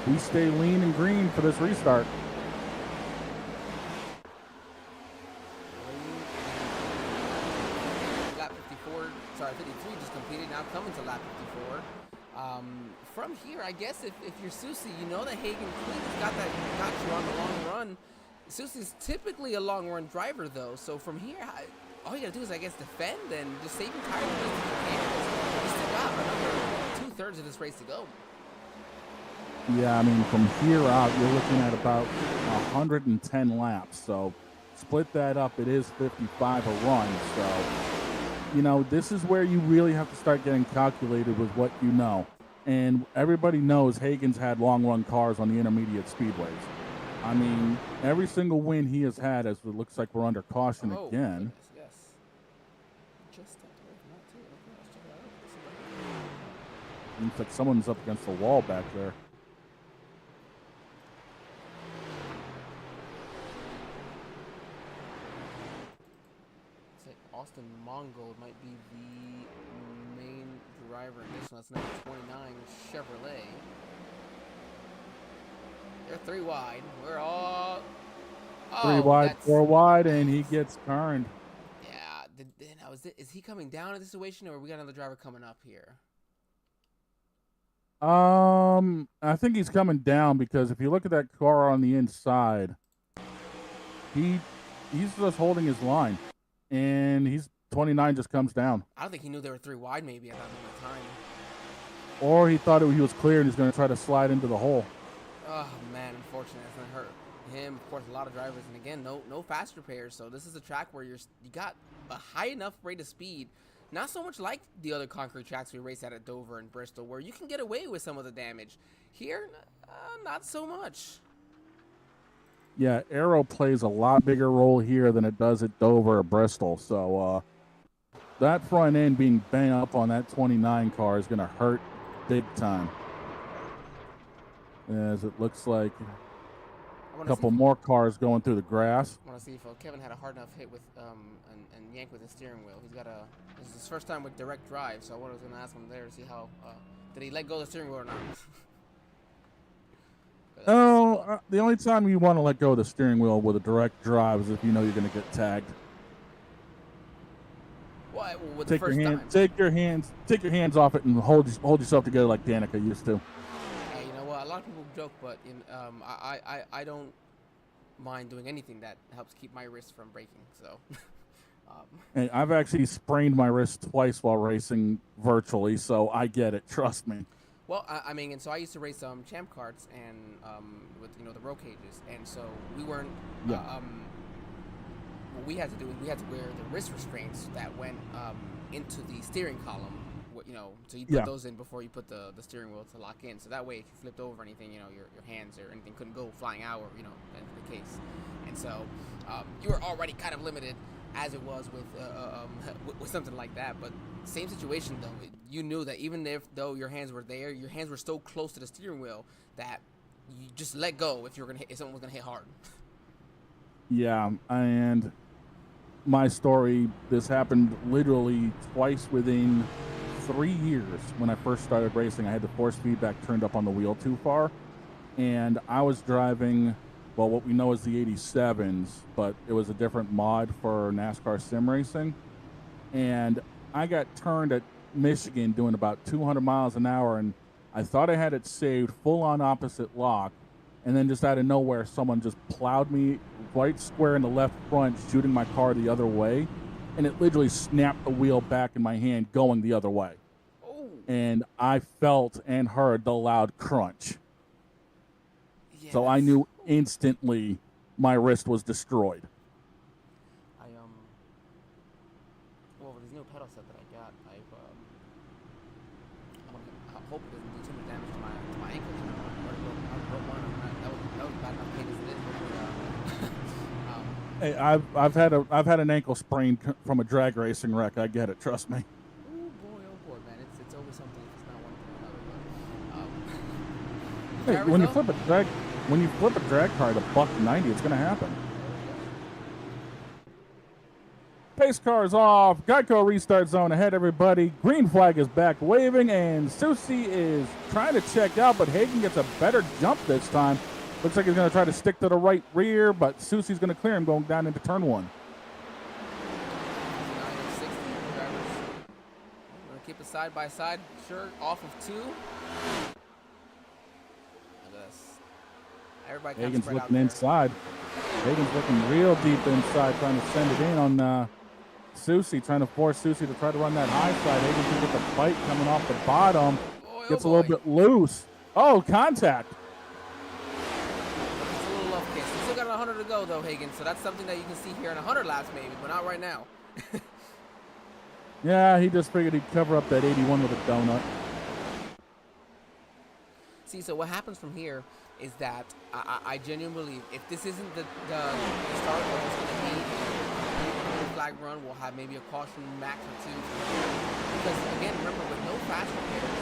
we stay lean and green for this restart. Lap 54, sorry, 53 just completed, now coming to lap 54. From here, I guess if you're Susie, you know that Hagen Cleve's got you on the long run. Susie's typically a long run driver though, so from here, all you gotta do is, I guess, defend and just save your tires as much as you can. You still got another 2/3 of this race to go. Yeah, I mean, from here out, you're looking at about 110 laps. So split that up, it is 55 a run. So, you know, this is where you really have to start getting calculated with what you know. And everybody knows Hagen's had long run cars on the intermediate speedways. I mean, every single win he has had, as it looks like we're under caution again. Goodness, yes. Just stepped away from that too. Okay, let's check it out. Looks like someone's up against the wall back there. It's like Austin Mongold might be the main driver in this one. That's number 29 Chevrolet. They're 3 wide. We're all 3 wide, 4 wide, and he gets turned. Yeah. Now is he coming down in this situation, or we got another driver coming up here? I think he's coming down because if you look at that car on the inside, he's just holding his line, and he's 29 just comes down. I don't think he knew there were 3 wide maybe at that moment of time. Or he thought he was clear and he's going to try to slide into the hole. Oh man, unfortunately, that's gonna hurt him. Of course, a lot of drivers, and again, no fast repairs. So this is a track where you got a high enough rate of speed. Not so much like the other concrete tracks we raced at Dover and Bristol, where you can get away with some of the damage. Here, not so much. Yeah, aero plays a lot bigger role here than it does at Dover or Bristol. So that front end being banged up on that 29 car is going to hurt big time. As it looks like a couple more cars going through the grass. I want to see if Kevin had a hard enough hit with and yank with his steering wheel. This is his first time with direct drive, so I was going to ask him there to see how did he let go of the steering wheel or not. The only time you want to let go of the steering wheel with a direct drive is if you know you're going to get tagged. What? Well, take your hands off it and hold yourself together like Danica used to. A lot of people joke, but I don't mind doing anything that helps keep my wrist from breaking. So, and I've actually sprained my wrist twice while racing virtually, so I get it. Trust me. Well, I mean, and so I used to race champ karts and with the roll cages, and so we weren't. Yeah. What we had to do is we had to wear the wrist restraints that went into the steering column. So you put those in before you put the steering wheel to lock in. So that way, if you flipped over anything, your hands or anything couldn't go flying out, or that's the case. And so you were already kind of limited as it was with something like that. But same situation though. You knew that even though your hands were there, your hands were so close to the steering wheel that you just let go if someone was gonna hit hard. Yeah, and my story. This happened literally twice within 3 years. When I first started racing, I had the force feedback turned up on the wheel too far, and I was driving what we know as the 87s, but it was a different mod for NASCAR sim racing, and I got turned at Michigan doing about 200 miles an hour, and I thought I had it saved full on opposite lock, and then just out of nowhere someone just plowed me right square in the left front, shooting my car the other way, and it literally snapped the wheel back in my hand going the other way. Oh. And I felt and heard the loud crunch. Yes. So I knew instantly my wrist was destroyed. Well, with this new pedal set that I got, I hope it doesn't do too much damage to my ankles. I broke one, and that was bad enough pain as it is. Hey, I've had an ankle sprain from a drag racing wreck. I get it. Trust me. Oh boy, man, it's always something if it's not one thing or another. But, Hey, drivers though? when you flip a drag car at $190, it's gonna happen. Pace car is off. Geico restart zone ahead, everybody. Green flag is back waving, and Susie is trying to check out, but Hagen gets a better jump this time. Looks like he's going to try to stick to the right rear, but Susie's going to clear him going down into turn 1. 60 drivers. We're going to keep it side by side. Sure, off of 2. Look at this. Everybody kind of Hagen's spread out looking there. inside. Hagen's looking real deep inside, trying to send it in on Susie, trying to force Susie to try to run that high side. Hagen can get the bite coming off the bottom. Gets a little bit loose. Oh, contact. It's a little love kiss. You still got 100 to go, though, Hagen. So that's something that you can see here in 100 laps, maybe, but not right now. Yeah, he just figured he'd cover up that 81 with a donut. See, so what happens from here is that I genuinely believe if this isn't the start of what's going to be a flag run, we'll have maybe a caution max or 2. Because, again, remember, with no fast repairs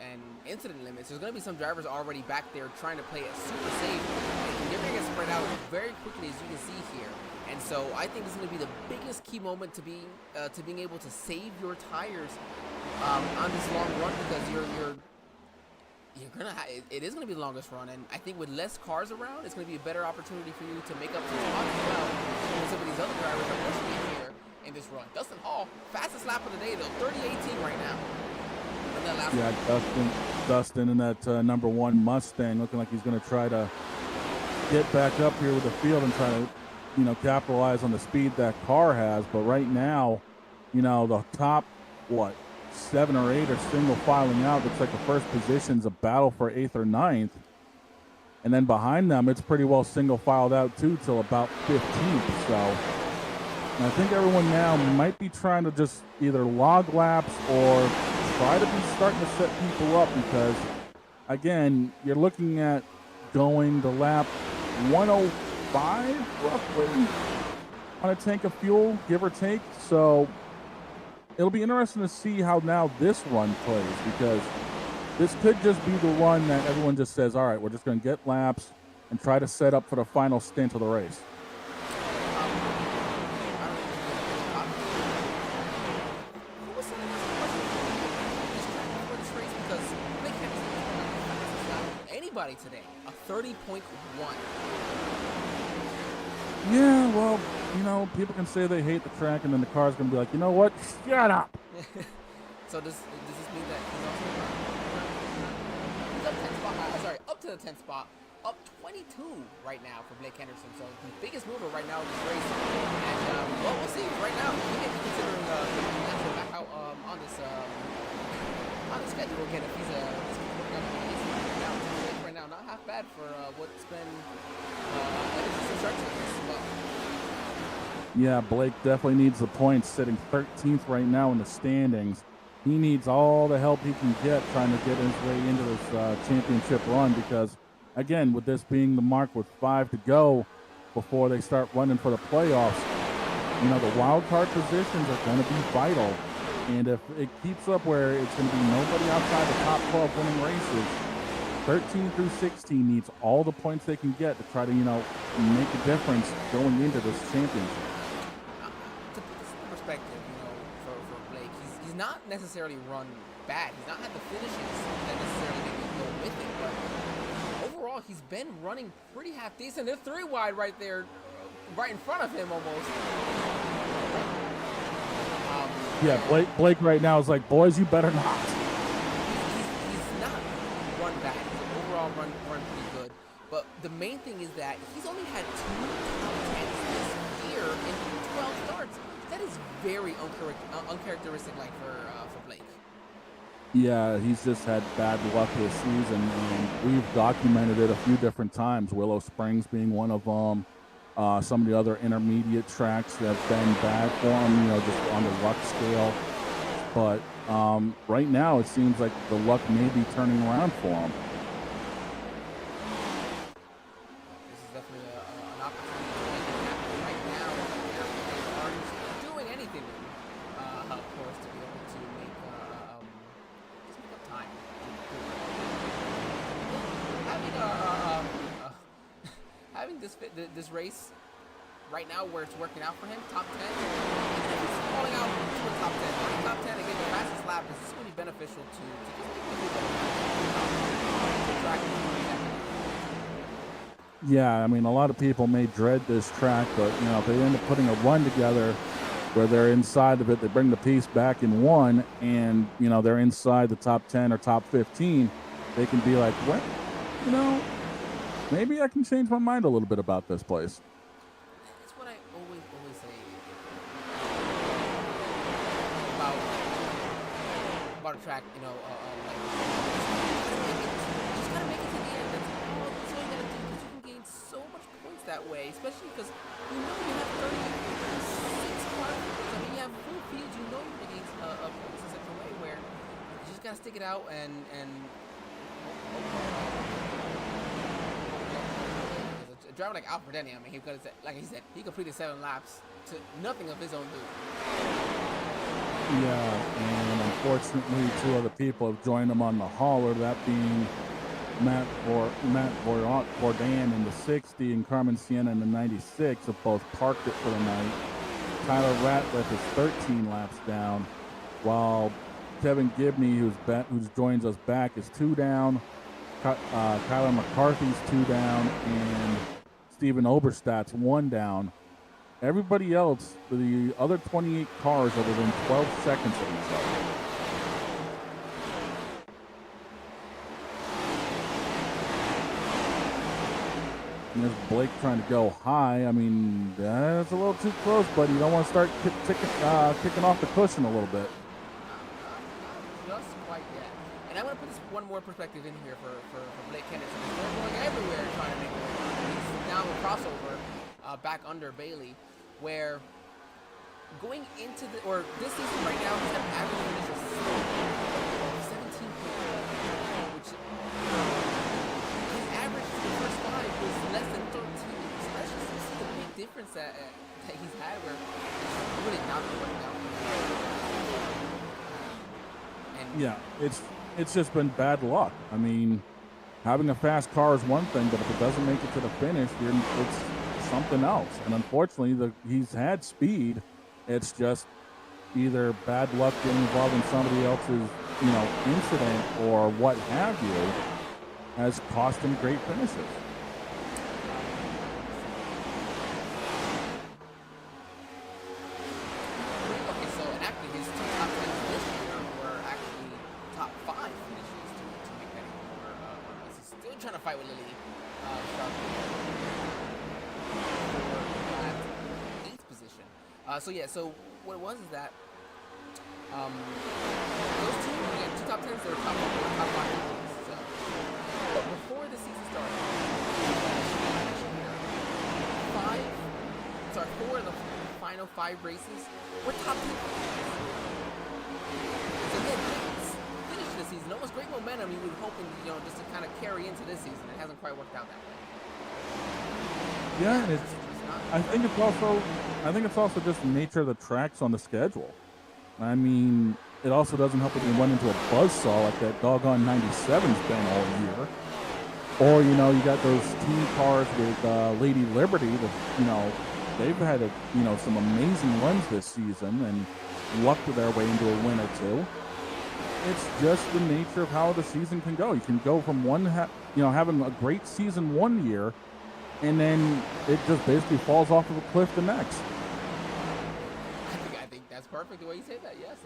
and incident limits, there's going to be some drivers already back there trying to play it super safe. And you're going to get spread out very quickly, as you can see here. And so I think this is going to be the biggest key moment to being able to save your tires on this long run, because it is going to be the longest run, and I think with less cars around, it's going to be a better opportunity for you to make up some spots as well. And some of these other drivers are pushing in here in this run. Dustin Hall, fastest lap of the day though, 30:18 right now. Dustin in that number 1 Mustang, looking like he's going to try to get back up here with the field and try to, capitalize on the speed that car has. But right now, the top 7 or 8 are single filing out. Looks like the first position's a battle for 8th or 9th. And then behind them, it's pretty well single filed out too till about 15th. So I think everyone now might be trying to just either log laps or try to be starting to set people up, because, again, you're looking at going to lap 105 roughly on a tank of fuel, give or take. So it'll be interesting to see how now this run plays, because this could just be the run that everyone just says, all right, we're just going to get laps and try to set up for the final stint of the race. Anybody today, a 30.1. Yeah, well, people can say they hate the track, and then the car's going to be like, you know what? Shut up. So does this mean that he's up 10 spot? Up to the 10th spot, up 22 right now for Blake Henderson. So the biggest mover right now in this race. And we'll see. Right now, he may be considering Nashville back out on this schedule again if he's working on the race right now. Not half bad for what's been a start to this as well. Yeah, Blake definitely needs the points, sitting 13th right now in the standings. He needs all the help he can get trying to get his way into this championship run, because, again, with this being the mark with 5 to go before they start running for the playoffs, the wild card positions are going to be vital. And if it keeps up where it's going to be nobody outside the top 12 winning races, 13 through 16 needs all the points they can get to try to, make a difference going into this championship. To put this in perspective, for Blake, he's not necessarily run bad. He's not had the finishes that necessarily maybe go with it, but overall, he's been running pretty half decent. They're 3 wide right there, right in front of him almost. Yeah, Blake right now is like, boys, you better not. He's not run bad. He's overall run pretty good. But the main thing is that he's only had 2 top 10s this year in 12 starts. That is very uncharacteristic, like for Blake. Yeah, he's just had bad luck this season, and we've documented it a few different times. Willow Springs being one of them. Some of the other intermediate tracks that have been bad for him, just on the luck scale. But right now, it seems like the luck may be turning around for him. This is definitely an opportunity to make it happen right this race right now where it's working out for him, top 10, even if he's falling out to a top 10, top 10 and get the fastest lap is going to be beneficial to just make the track. Yeah, I mean, a lot of people may dread this track, but, you know, if they end up putting a run together where they're inside of it, they bring the piece back in one, and, you know, they're inside the top 10 or top 15, they can be like, what? You know, maybe I can change my mind a little bit about this place. It's what I always say about a track, you know, like, just gotta make it to the end. That's all you gotta do, because you can gain so much points that way, especially because you know you have 36 cars. I mean, you have full fields, you know you're gonna gain points in such a way where you just gotta stick it out and a driver like Alfredini, I mean, like he said, he completed 7 laps to nothing of his own doing. Yeah, and unfortunately, 2 other people have joined him on the hauler, that being Matt Bourdain in the 60 and Carmen Sienna in the 96 have both parked it for the night. Tyler Ratliff is 13 laps down, while Kevin Gibney, who joins us back, is 2 down. Kyler McCarthy's 2 down, and Steven Oberstadt's 1 down. Everybody else, the other 28 cars, are within 12 seconds of each other. And there's Blake trying to go high. I mean, that's a little too close, but you don't want to start kicking off the cushion a little bit. Just quite yet. And I'm going to put this one more perspective in here for Blake Henderson. They're going everywhere trying to make a way. He's down the crossover back under Bailey, where going into this season right now, he's an average finish of 17 points, which his average for the first 5 was less than 13. So that's just the big difference that he's had, where it's really not working out. And yeah, it's just been bad luck. I mean, having a fast car is one thing, but if it doesn't make it to the finish, it's something else. And unfortunately, he's had speed. It's just either bad luck getting involved in somebody else's, you know, incident or what have you, has cost him great finishes. Okay, so and actually his 2 top 10s this year were actually top 5 finishes to make that even more. He's still trying to fight with Lily for 8th position. So what it was is that those 2 top 10s, they were top 5 finishes. So but before the season started, 4 of the final 5 races were top 10 finishes. So he had finished this season, almost great momentum. He was hoping, you know, just to kind of carry into this season. It hasn't quite worked out that way. Yeah, and I think it's also just the nature of the tracks on the schedule. I mean, it also doesn't help that you run into a buzzsaw like that doggone 97's been all year. Or, you know, you got those team cars with Lady Liberty that, you know, they've had some amazing runs this season and lucked their way into a win or 2. It's just the nature of how the season can go. You can go from having a great season one year, and then it just basically falls off of a cliff the next. I think that's perfect the way you say that. Yes,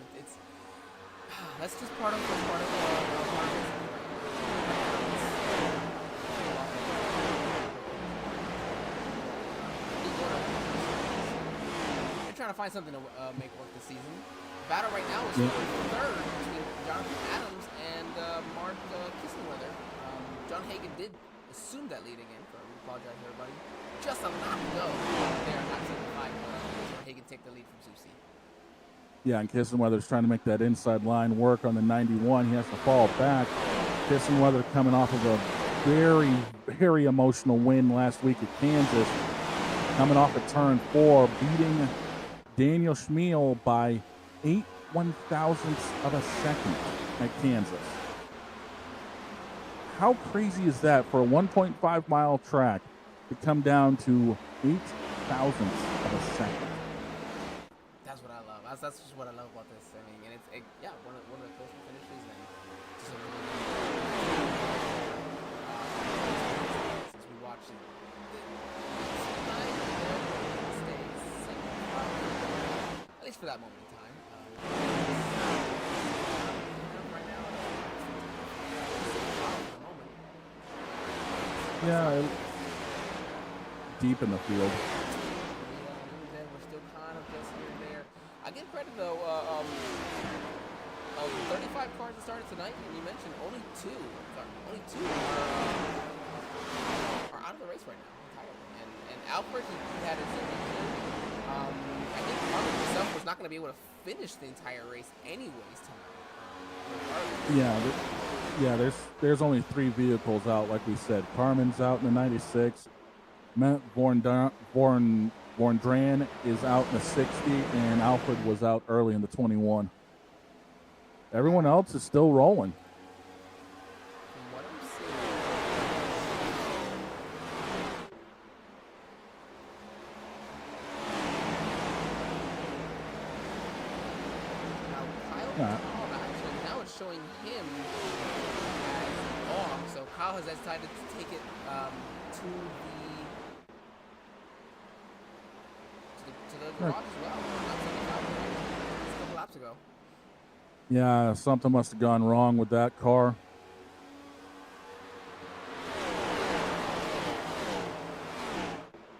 that's just part of trying to find something to make work this season. The battle right now is third between Jonathan Adams and Mark Kissenweather. John Hagan did assume that lead again. So we apologize, everybody. Just a lap to go there at 75. John Hagan take the lead from Susie. Yeah, and Kissenweather's trying to make that inside line work on the 91. He has to fall back. Kissenweather coming off of a very, very emotional win last week at Kansas. Coming off of turn 4, beating Daniel Schmiel by 8 1/1000ths of a second at Kansas. How crazy is that for a 1.5 mile track to come down to 8 thousandths of a second. That's what I love. That's just what I love about this. I mean, and yeah, one of the closer finishes, and just a really since we watched it. At least for that moment in time. Right now, Yeah, deep in the field. We're still kind of just here and there. I give credit though. 35 cars that started tonight, and you mentioned only two are out of the race right now entirely. And Alfred, he had his I think Carmen himself was not going to be able to finish the entire race anyways tonight. Yeah. There's only 3 vehicles out, like we said. Carmen's out in the 96. Matt Vorndran is out in the 60, and Alfred was out early in the 21. Everyone else is still rolling. From what I'm seeing, now now it's showing him as off. So Kyle has decided to take it to the garage as well. Just a couple laps ago. Yeah, something must have gone wrong with that car.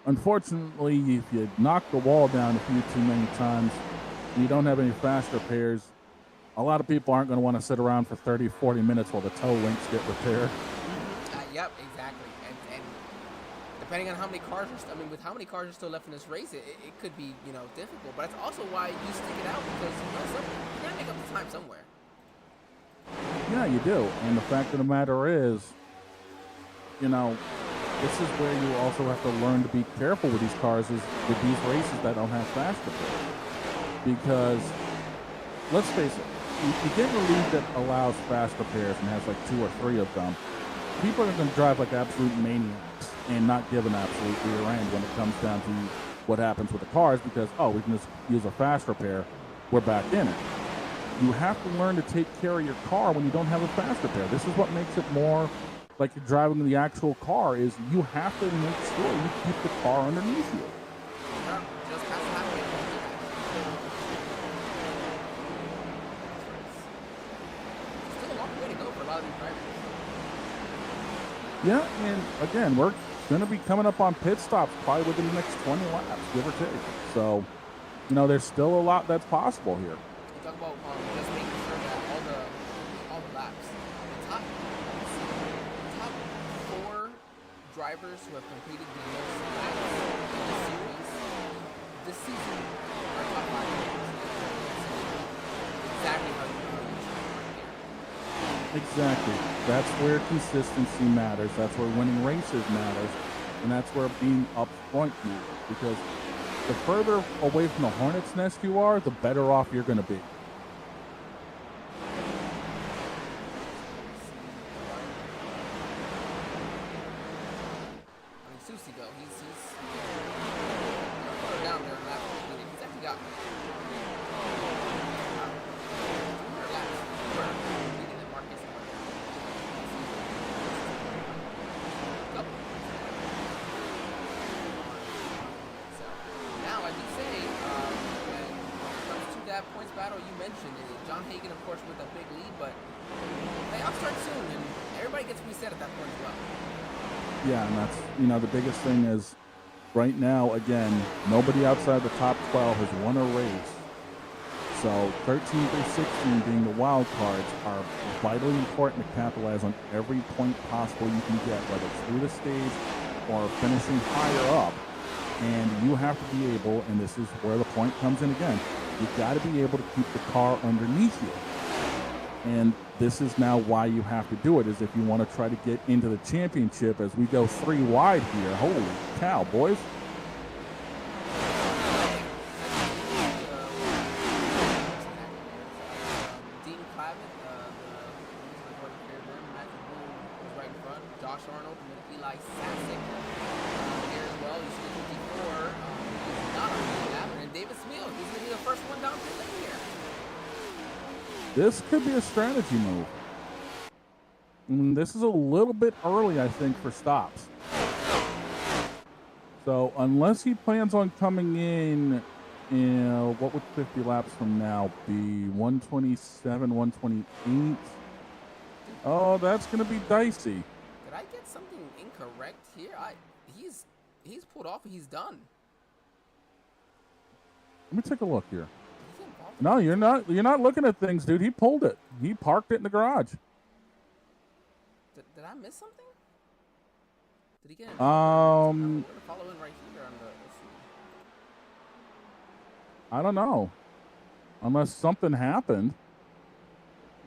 Unfortunately, if you knock the wall down a few too many times and you don't have any fast repairs, a lot of people aren't going to want to sit around for 30, 40 minutes while the toe links get repaired. Yep, exactly. And depending on how many cars with how many cars are still left in this race, it could be, difficult. But that's also why you stick it out, because you're gonna make up the time somewhere. Yeah, you do. And the fact of the matter is, this is where you also have to learn to be careful with these cars, is with these races that don't have fast repairs. Because let's face it, you get in a league that allows fast repairs and has like 2 or 3 of them. People are going to drive like absolute maniacs and not give an absolute rear end when it comes down to what happens with the cars, because, we can just use a fast repair, we're back in it. You have to learn to take care of your car when you don't have a fast repair. This is what makes it more like you're driving the actual car, is you have to make sure you keep the car underneath you. Just past the highway. Still a long way to go for a lot of these drivers. Yeah, and again, we're going to be coming up on pit stops probably within the next 20 laps, give or take. So, there's still a lot that's possible here. You talk about just making sure that all the laps, the top 4 drivers who have completed the most laps in the series this season are top 5 drivers. Exactly how you do it right here. Exactly. That's where consistency matters. That's where winning races matters. And that's where being up front matters. Because the further away from the hornet's nest you are, the better off you're going to be. Susie go. He's further down there in lap completed. He's actually got 200 laps completed than Marcus. So now I do say when it comes to that points battle you mentioned, John Hagan of course with a big lead, but playoffs start soon and everybody gets reset at that point as well. Yeah, and that's, the biggest thing is right now, again, nobody outside the top 12 has won a race. So 13 through 16 being the wild cards are vitally important to capitalize on every point possible you can get, whether it's through the stage or finishing higher up. And you have to be able, and this is where the point comes in again, you've got to be able to keep the car underneath you. And this is now why you have to do it, is if you want to try to get into the championship as we go 3 wide here. Holy cow, boys. Dean Clavin, Matthew Boone was right in front. Josh Arnold, and then Eli Sasek. This could be a strategy move. This is a little bit early, I think, for stops. So unless he plans on coming in, what would 50 laps from now be? 127, 128? Oh, that's going to be dicey. Did I get something incorrect here? He's pulled off. He's done. Let me take a look here. No, you're not. You're not looking at things, dude. He pulled it. He parked it in the garage. Did I miss something? Did he get? Follow in right here on the. I don't know. Unless something happened.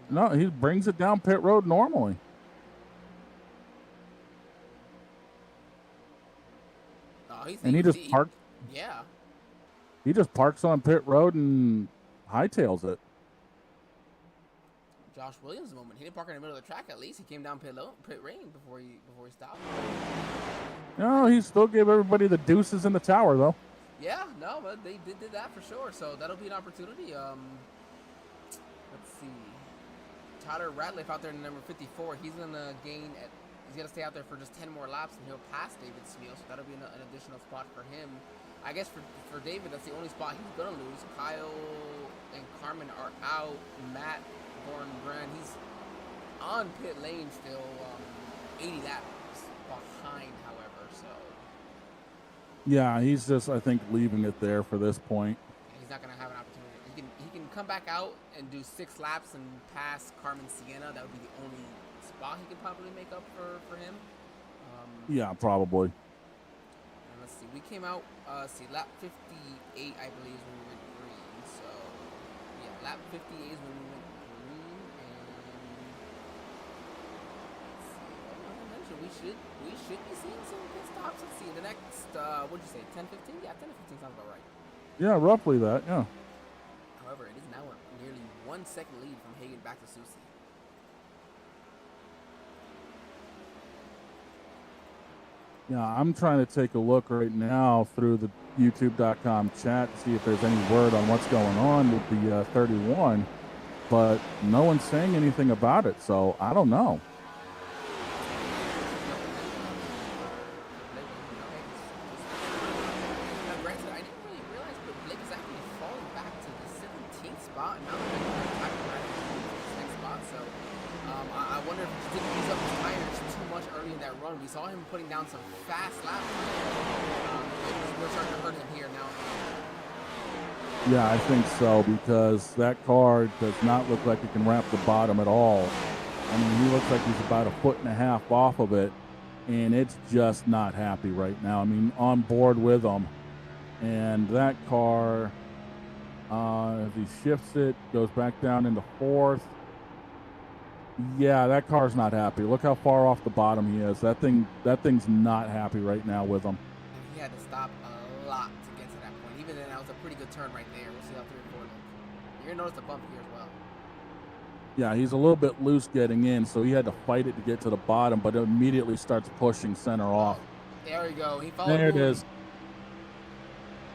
No, he brings it down pit road normally. And he just parks. Yeah. He just parks on pit road and hightails it. Josh Williams moment. He didn't park in the middle of the track. At least he came down pit lane before he stopped. No, he still gave everybody the deuces in the tower though. Yeah, no, but they did that for sure. So that'll be an opportunity. Let's see. Tyler Ratliff out there in number 54. He's gonna gain. He's gonna stay out there for just 10 more laps, and he'll pass David Smeal. So that'll be an additional spot for him. I guess for David, that's the only spot he's gonna lose. Kyle and Carmen are out. Matt Born-Brand, he's on pit lane still, 80 laps behind, however. So yeah, he's just, I think, leaving it there for this point. He's not gonna have an opportunity. He can come back out and do 6 laps and pass Carmen Sienna. That would be the only spot he could probably make up for him. Yeah, probably. And let's see. We came out, lap 58, I believe, is when we went green. So, yeah, lap 58 is when we went green. And let's see. Well, like I mentioned, we should be seeing some pit stops. Let's see. The next, what'd you say, 10-15? Yeah, 10-15 sounds about right. Yeah, roughly that, yeah. However, it is now a nearly 1 second lead from Hagan back to Susie. Yeah, I'm trying to take a look right now through the YouTube.com chat to see if there's any word on what's going on with the 31, but no one's saying anything about it, so I don't know. Now, granted, I didn't really realize, but Blake is actually falling back to the 17th spot, and now they're back to the next spot, so I wonder if he didn't use up his tires too much early in that run. We saw him putting down some fast laps. We're starting to hurt him here now. Yeah, I think so, because that car does not look like it can wrap the bottom at all. I mean, he looks like he's about 1.5 feet off of it, and it's just not happy right now. I mean, on board with him. And that car, as he shifts it, goes back down into 4th. Yeah, that car's not happy. Look how far off the bottom he is. That thing's not happy right now with him. He had to stop a lot to get to that point. Even then, that was a pretty good turn right there. We'll see how 3 and 4 look. You're gonna notice the bump here as well. Yeah, he's a little bit loose getting in, so he had to fight it to get to the bottom, but it immediately starts pushing center off. There we go. He followed. There it is.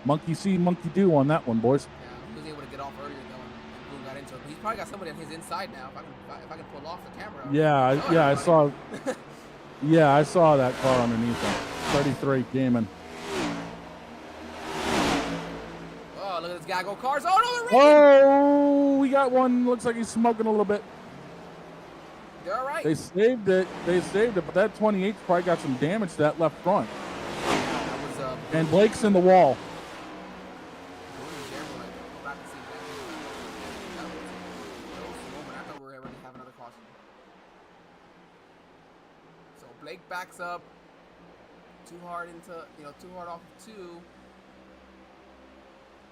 Monkey see, monkey do on that one, boys. Yeah, he was able to get off earlier though, and Boone got into it. But he's probably got somebody on his inside now. If I can pull off the camera. Yeah, I saw. Yeah, I saw that car underneath him. 33 gaming. Oh, look at this guy go cars. Oh no, they're raining. Oh, we got one. Looks like he's smoking a little bit. They're all right. They saved it. But that 28's probably got some damage to that left front. That was, and Blake's in the wall. Blake backs up too hard off of 2.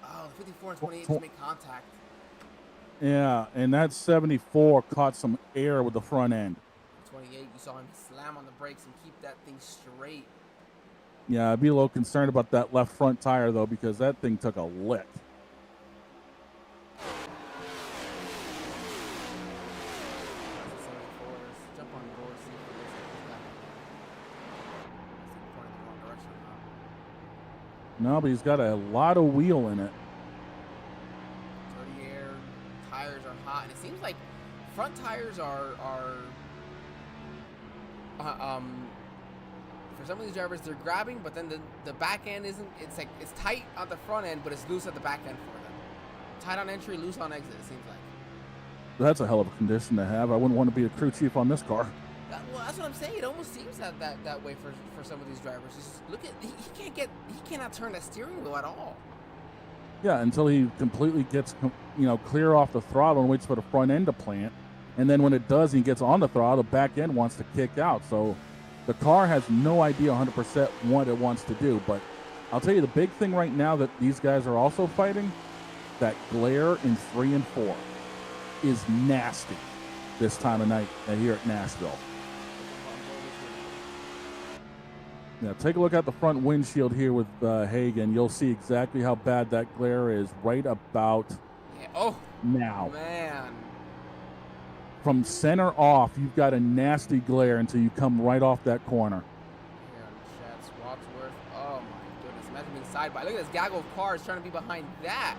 Oh, 54 and 28 to make contact. Yeah, and that 74 caught some air with the front end. 28, you saw him slam on the brakes and keep that thing straight. Yeah, I'd be a little concerned about that left front tire, though, because that thing took a lick. No, but he's got a lot of wheel in it. Dirty air, tires are turn hot, and it seems like front tires are for some of these drivers, they're grabbing, but then the back end isn't. It's like it's tight on the front end, but it's loose at the back end for them. Tight on entry, loose on exit. It seems like. That's a hell of a condition to have. I wouldn't want to be a crew chief on this car. Well, that's what I'm saying. It almost seems that way for some of these drivers. Just look at he cannot turn that steering wheel at all. Yeah, until he completely gets clear off the throttle and waits for the front end to plant, and then when it does, he gets on the throttle. The back end wants to kick out. So the car has no idea 100% what it wants to do. But I'll tell you the big thing right now that these guys are also fighting, that glare in 3 and 4 is nasty this time of night here at Nashville. Now, take a look at the front windshield here with Hagen. You'll see exactly how bad that glare is right about now. Man. From center off, you've got a nasty glare until you come right off that corner. Here on Chad's Wadsworth. Oh, my goodness. Imagine being side by. Look at this gaggle of cars trying to be behind that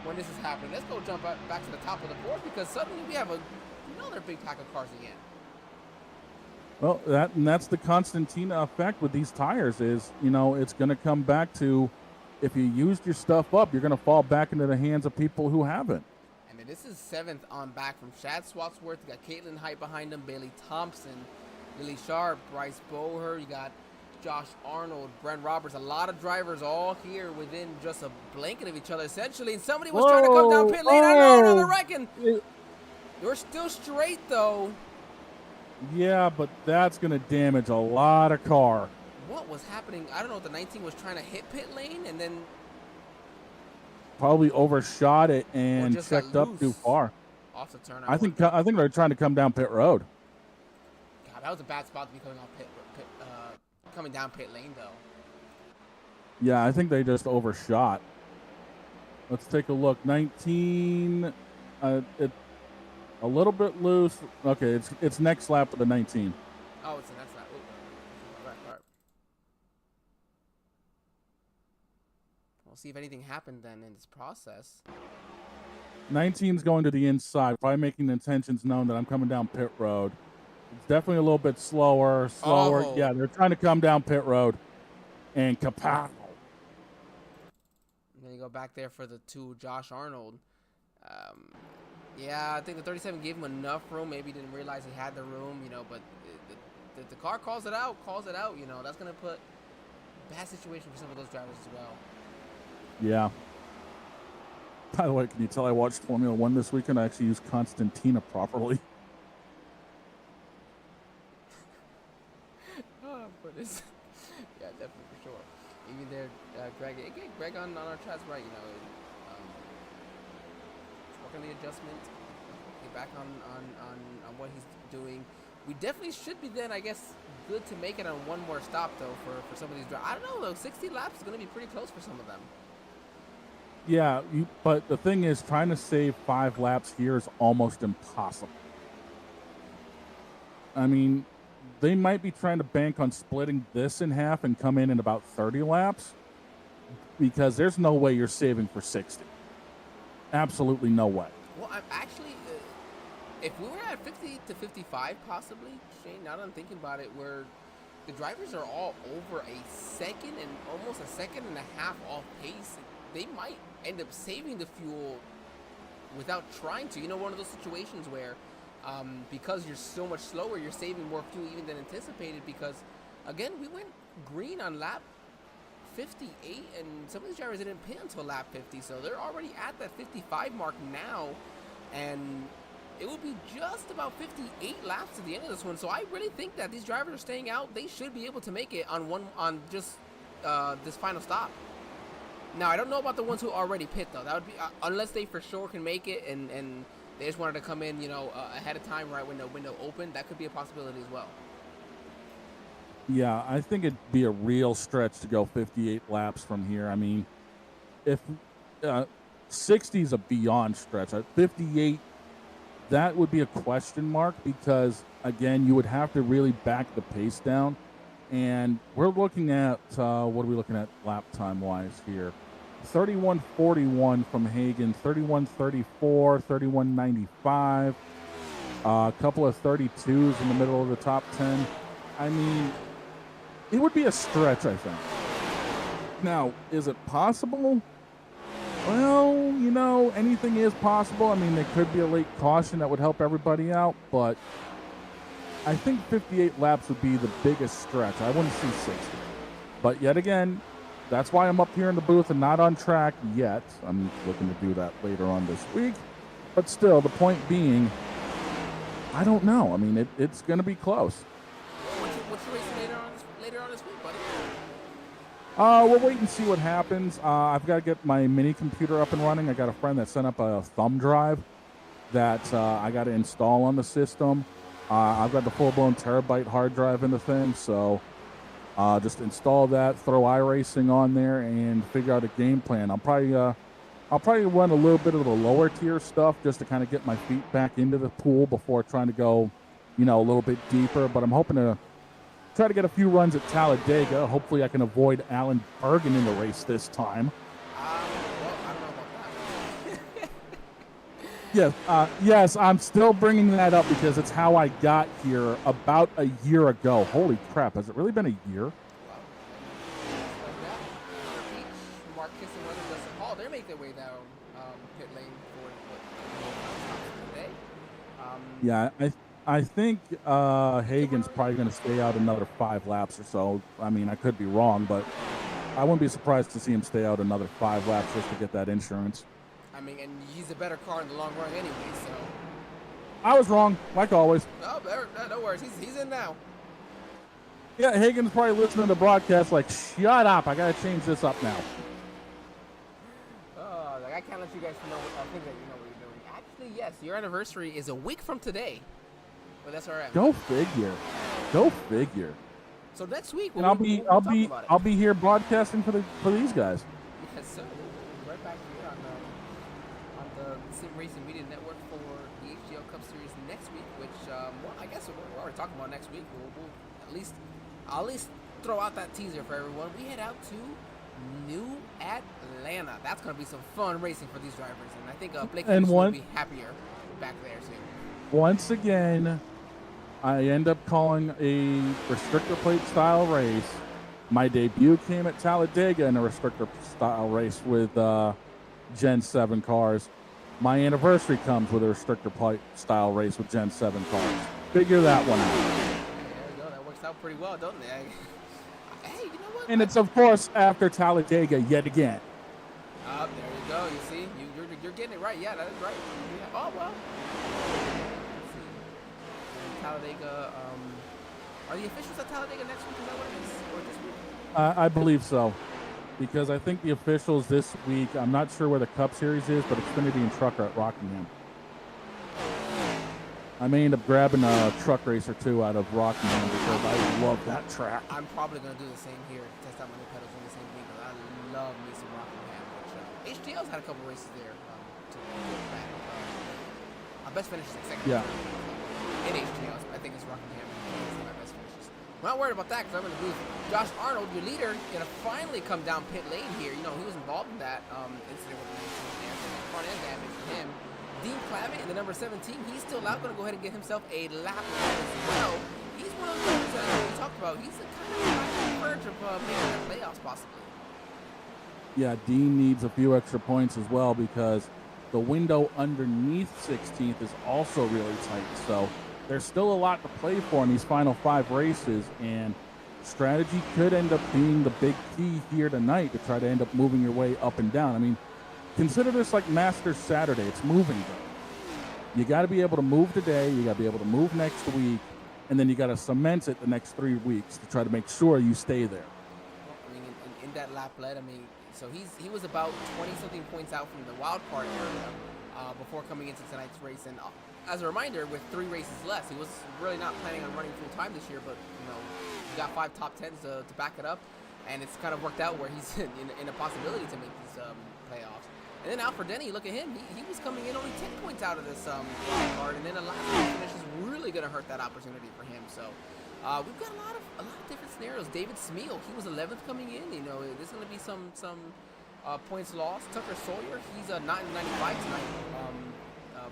when this is happening. Let's go jump back to the top of the board because suddenly we have another big pack of cars again. Well, that's the Constantina effect with these tires is, it's going to come back to if you used your stuff up, you're going to fall back into the hands of people who haven't. And then this is 7th on back from Chad Swatsworth. You got Caitlin Height behind him, Bailey Thompson, Lily Sharp, Bryce Boher. You got Josh Arnold, Brent Roberts. A lot of drivers all here within just a blanket of each other, essentially. And somebody was trying to come down pit lane. I know, another wrecking. They're still straight, though. Yeah, but that's going to damage a lot of car. What was happening? I don't know if the 19 was trying to hit pit lane and then probably overshot it and checked up too far. Off the turn. I think they're trying to come down pit road. God, that was a bad spot to be coming off coming down pit lane though. Yeah, I think they just overshot. Let's take a look. 19. A little bit loose. Okay, it's next lap of the 19. Oh, it's the next lap. Ooh. All right. We'll see if anything happened then in this process. 19's going to the inside, probably making the intentions known that I'm coming down pit road. It's definitely a little bit slower. Oh. Yeah, they're trying to come down pit road. And kapow. And then you go back there for the 2, Josh Arnold. Yeah, I think the 37 gave him enough room. Maybe he didn't realize he had the room, but the car calls it out, That's going to put a bad situation for some of those drivers as well. Yeah. By the way, can you tell I watched Formula 1 this weekend? I actually used Constantina properly. For this. Yeah, definitely, for sure. Even there, Greg on our chat's right, working the adjustment, get back on what he's doing. We definitely should be then, I guess, good to make it on one more stop, though, for some of these drivers. I don't know, though. 60 laps is going to be pretty close for some of them. Yeah, but the thing is, trying to save 5 laps here is almost impossible. I mean, they might be trying to bank on splitting this in half and come in about 30 laps because there's no way you're saving for 60. Absolutely no way. Well, I'm actually, if we were at 50 to 55, possibly, Shane, now that I'm thinking about it, where the drivers are all over a second and almost a second and a half off pace, they might end up saving the fuel without trying to. One of those situations where because you're so much slower, you're saving more fuel even than anticipated because, again, we went green on lap 58, and some of these drivers didn't pit until lap 50, so they're already at that 55 mark now, and it will be just about 58 laps at the end of this one. So I really think that these drivers are staying out. They should be able to make it on just this final stop. Now, I don't know about the ones who already pit, though. That would be unless they for sure can make it and they just wanted to come in, ahead of time, right when the window opened. That could be a possibility as well. Yeah, I think it'd be a real stretch to go 58 laps from here. I mean, if 60 is a beyond stretch. At 58, that would be a question mark because, again, you would have to really back the pace down. And we're looking at, what are we looking at lap time-wise here? 31.41 from Hagen, 31.34, 31.95, a couple of 32s in the middle of the top 10. I mean, it would be a stretch, I think. Now, is it possible? Well, you know, anything is possible. I mean, there could be a late caution that would help everybody out, but I think 58 laps would be the biggest stretch. I wouldn't see 60. But yet again, that's why I'm up here in the booth and not on track yet. I'm looking to do that later on this week. But still, the point being, I don't know. I mean, it's going to be close. What's your race later on this week, buddy? We'll wait and see what happens. I've got to get my mini computer up and running. I got a friend that sent up a thumb drive that I got to install on the system. I've got the full-blown terabyte hard drive in the thing, so just install that, throw iRacing on there, and figure out a game plan. I'll probably run a little bit of the lower tier stuff just to kind of get my feet back into the pool before trying to go, you know, a little bit deeper. But I'm hoping to try to get a few runs at Talladega. Hopefully I can avoid Alan Bergen in the race this time. Well, I don't know about Yes, yes, I'm still bringing that up because it's how I got here about a year ago. Holy crap, has it really been a year? Marcus and Weather Justin Hall, they make their way down pit lane for today. Yeah, I think Hagen's probably going to stay out another 5 laps or so. I mean, I could be wrong, but I wouldn't be surprised to see him stay out another 5 laps just to get that insurance. I mean, and he's a better car in the long run anyway, so. I was wrong, like always. No worries. He's in now. Yeah, Hagen's probably listening to the broadcast like, shut up, I got to change this up now. Like I can't let you guys know. I think that you know what you're doing. Actually, yes, your anniversary is a week from today with SRM. Go figure. Go figure. So next week, And I'll be here broadcasting for these guys. Yes, sir. We'll be right back here on the Sim Racing Media Network for the HTL Cup Series next week. Which, well, I guess we're already talking about next week. We'll I'll at least throw out that teaser for everyone. We head out to New Atlanta. That's going to be some fun racing for these drivers, and I think Blake will be happier back there soon. Once again, I end up calling a restrictor plate style race. My debut came at Talladega in a restrictor style race with Gen 7 cars. My anniversary comes with a restrictor plate style race with Gen 7 cars. Figure that one out. There you go. That works out pretty well, doesn't it? Hey, you know what? And it's, of course, after Talladega yet again. There you go. You see? You're getting it right. Yeah, that is right. Yeah. Oh, well. Let's see. Talladega, are the officials at Talladega next week? Is that what it is? Or this week? I believe so. Because I think the officials this week, I'm not sure where the Cup Series is, but Xfinity and Truck are at Rockingham. I may end up grabbing a truck race or two out of Rockingham because I love that track. I'm probably going to do the same here. Test out my new pedals in the same week. I love me some Rockingham. Which, HTL's had a couple races there to go back. My best finish is second. Yeah. In HTL, I think it's Rockingham. It's my best finishes. I'm not worried about that because I'm in the booth. Josh Arnold, your leader, going to finally come down pit lane here. You know, he was involved in that incident with the front end damage for him. Dean Clavitt in the number 17, he's still out, going to go ahead and get himself a lap as well. He's one of the drivers that we talked about. He's kind of on the verge of making the playoffs possibly. Yeah, Dean needs a few extra points as well because the window underneath 16th is also really tight. So there's still a lot to play for in these final 5 races, and strategy could end up being the big key here tonight to try to end up moving your way up and down. I mean, consider this like Masters Saturday. It's moving day. You got to be able to move today. You got to be able to move next week. And then you got to cement it the next 3 weeks to try to make sure you stay there. I mean, in that lap led, I mean, so he was about 20-something points out from the wild card area before coming into tonight's race. And as a reminder, with 3 races left, he was really not planning on running full time this year. But you know, he got 5 top 10s to back it up, and it's kind of worked out where he's in a possibility to make these playoffs. And then Alfred Denny, look at him. He was coming in only 10 points out of this wild card, and then a last finish is really going to hurt that opportunity for him. So we've got a lot of different scenarios. David Smeal, he was 11th coming in. You know, there's going to be some Points lost. Tucker Sawyer, he's a 995 tonight.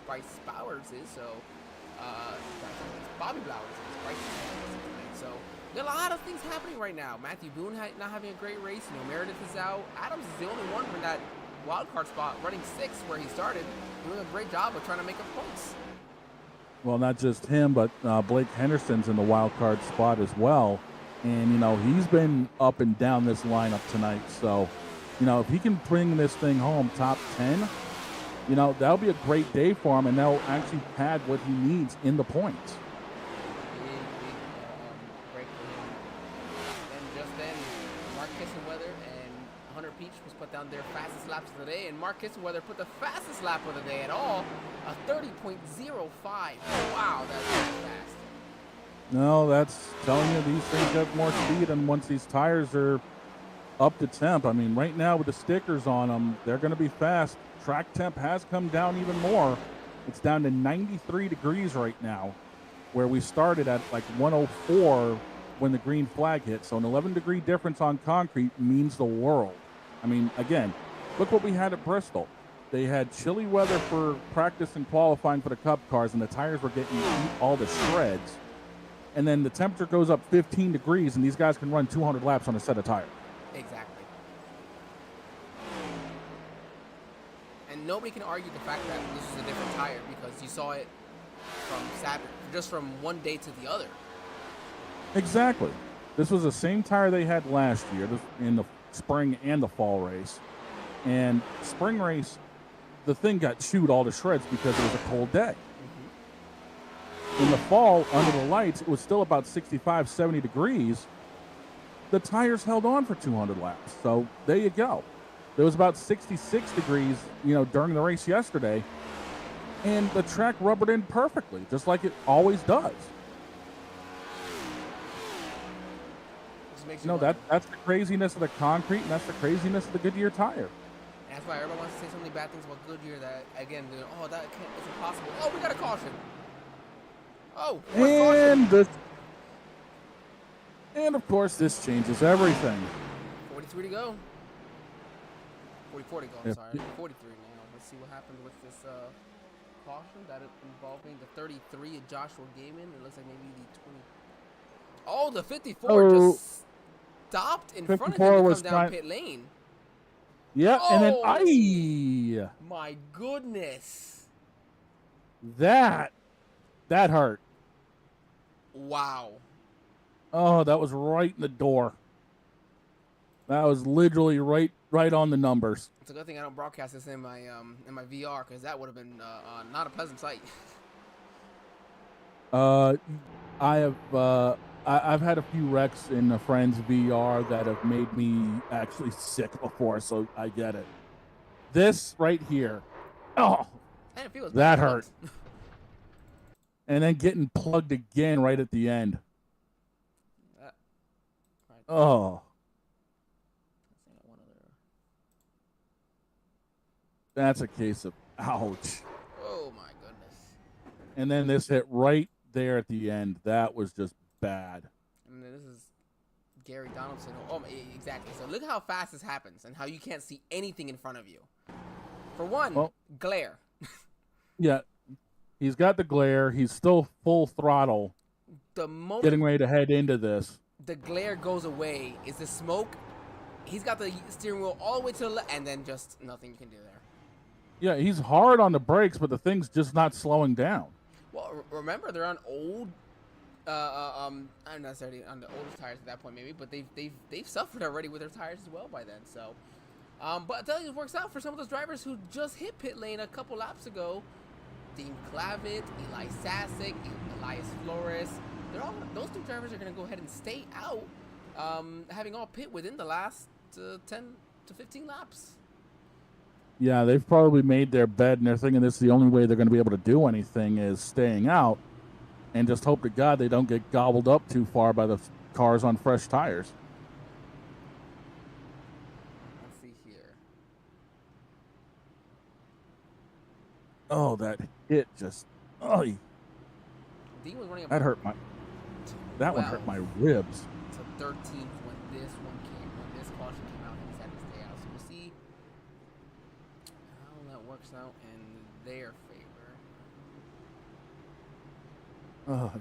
Bryce Bowers is, so Bobby Bowers is. Bryce is tonight. So there are a lot of things happening right now. Matthew Boone not having a great race. You know, Meredith is out. Adams is the only one in that wild card spot, running 6 where he started, doing a great job of trying to make up points. Well, not just him, but Blake Henderson's in the wild card spot as well. And, you know, he's been up and down this lineup tonight. So, you know, if he can bring this thing home top 10, you know, that'll be a great day for him, and that'll actually pad what he needs in the points. Big break for him. And just then, Mark Kissenweather and Hunter Peach was put down their fastest laps of the day, and Mark Kissenweather put the fastest lap of the day at all, a 30.05. Wow, that's fast. No, that's telling you these things have more speed, and once these tires are up to temp, I mean, right now with the stickers on them, they're going to be fast. Track temp has come down even more. It's down to 93 degrees right now, where we started at like 104 when the green flag hit. So an 11-degree difference on concrete means the world. I mean, again, look what we had at Bristol. They had chilly weather for practice and qualifying for the Cup cars, and the tires were getting beat all to shreds. And then the temperature goes up 15 degrees, and these guys can run 200 laps on a set of tires. Exactly. And nobody can argue the fact that this is a different tire because you saw it from Saturday, just from one day to the other. Exactly. This was the same tire they had last year in the spring and the fall race. And spring race, the thing got chewed all to shreds because it was a cold day. In the fall, under the lights, it was still about 65, 70 degrees. The tires held on for 200 laps. So there you go. It was about 66 degrees, you know, during the race yesterday. And the track rubbered in perfectly, just like it always does. Makes You know, that's the craziness of the concrete, and that's the craziness of the Goodyear tire. And that's why everyone wants to say so many bad things about Goodyear that, again, it's impossible. Oh, we got a caution. Oh, and of course, this changes everything. 43 to go. 44 to go, I'm sorry. 43 now. Let's see what happened with this caution that involving the 33 of Joshua Gaiman. It looks like maybe the 20. Oh, the 54 just stopped in front of him to come down pit lane. Yeah, oh, and then my goodness. That hurt. Wow. Oh, that was right in the door. That was literally right on the numbers. It's a good thing I don't broadcast this in my VR because that would have been not a pleasant sight. I've had a few wrecks in a friend's VR that have made me actually sick before, so I get it. This right here, that hurt. And then getting plugged again right at the end. Oh. That's a case of ouch. Oh, my goodness. And then this hit right there at the end. That was just bad. And then this is Gary Donaldson. Oh, exactly. So look how fast this happens and how you can't see anything in front of you. For one, glare. Yeah. He's got the glare. He's still full throttle. The moment getting ready to head into this. The glare goes away. Is the smoke? He's got the steering wheel all the way to the left, and then just nothing you can do there. Yeah, he's hard on the brakes, but the thing's just not slowing down. Well, remember they're on old. I'm not necessarily on the oldest tires at that point, maybe, but they've suffered already with their tires as well by then. So, but I tell you, it works out for some of those drivers who just hit pit lane a couple laps ago. Dean Clavitt, Eli Sasek, Elias Flores. Those two drivers are going to go ahead and stay out, having all pit within the last 10 to 15 laps. Yeah, they've probably made their bed, and they're thinking this is the only way they're going to be able to do anything is staying out, and just hope to God they don't get gobbled up too far by the cars on fresh tires. Let's see here. Oh, that hit just... Oh, Dean was running that hurt my... That one hurt my ribs. To 13th when this caution came out and he had to stay out. So we'll see works out in their favor.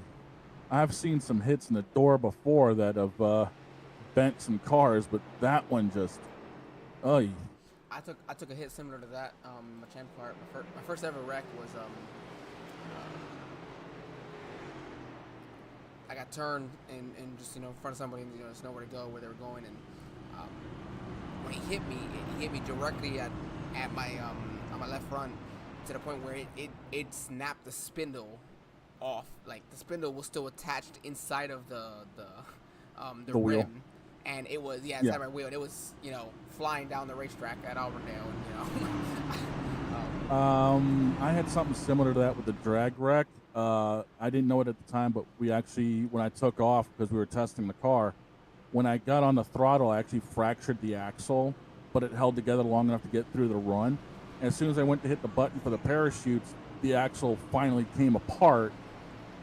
I've seen some hits in the door before that have bent some cars, but that one just, I took a hit similar to that. My champ car, my first ever wreck was I got turned and just in front of somebody, and there's nowhere to go where they were going, and when he hit me directly at my on my left front, to the point where it snapped the spindle off. Like the spindle was still attached inside of the wheel. rim, and it was inside my wheel, and it was flying down the racetrack at Auburndale, and I had something similar to that with the drag wreck. I didn't know it at the time, but we actually, when I took off because we were testing the car, when I got on the throttle, I actually fractured the axle, but it held together long enough to get through the run. And as soon as I went to hit the button for the parachutes, the axle finally came apart,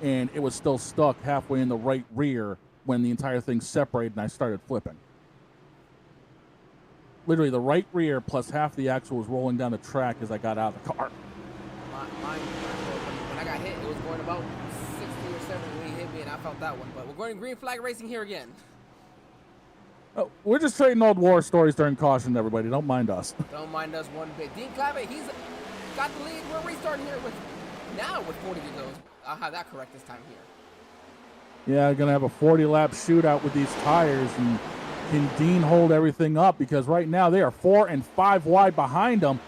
and it was still stuck halfway in the right rear when the entire thing separated and I started flipping. Literally, the right rear plus half the axle was rolling down the track as I got out of the car. When I got hit, it was going about 60 or 70 when he hit me, and I felt that one. But we're going green flag racing here again. Oh, we're just trading old war stories during caution, everybody. Don't mind us. Don't mind us one bit. Dean Clavey, he's got the lead. We're restarting here with 40 to go. I'll have that correct this time here. Yeah, going to have a 40-lap shootout with these tires, and can Dean hold everything up? Because right now they are 4 and 5 wide behind them.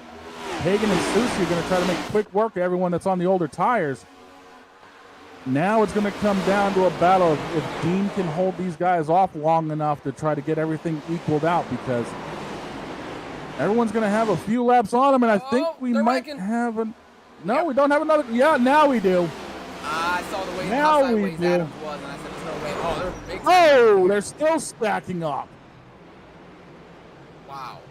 Hagan and Susie are going to try to make quick work of everyone that's on the older tires. Now it's going to come down to a battle of if Dean can hold these guys off long enough to try to get everything equaled out, because everyone's going to have a few laps on them, and I think we might have a... No, we don't have another... Yeah, now we do. I saw the way now we do. Adams was, and I said, there's no way. Oh, they're big. Oh, they're still stacking up. Wow.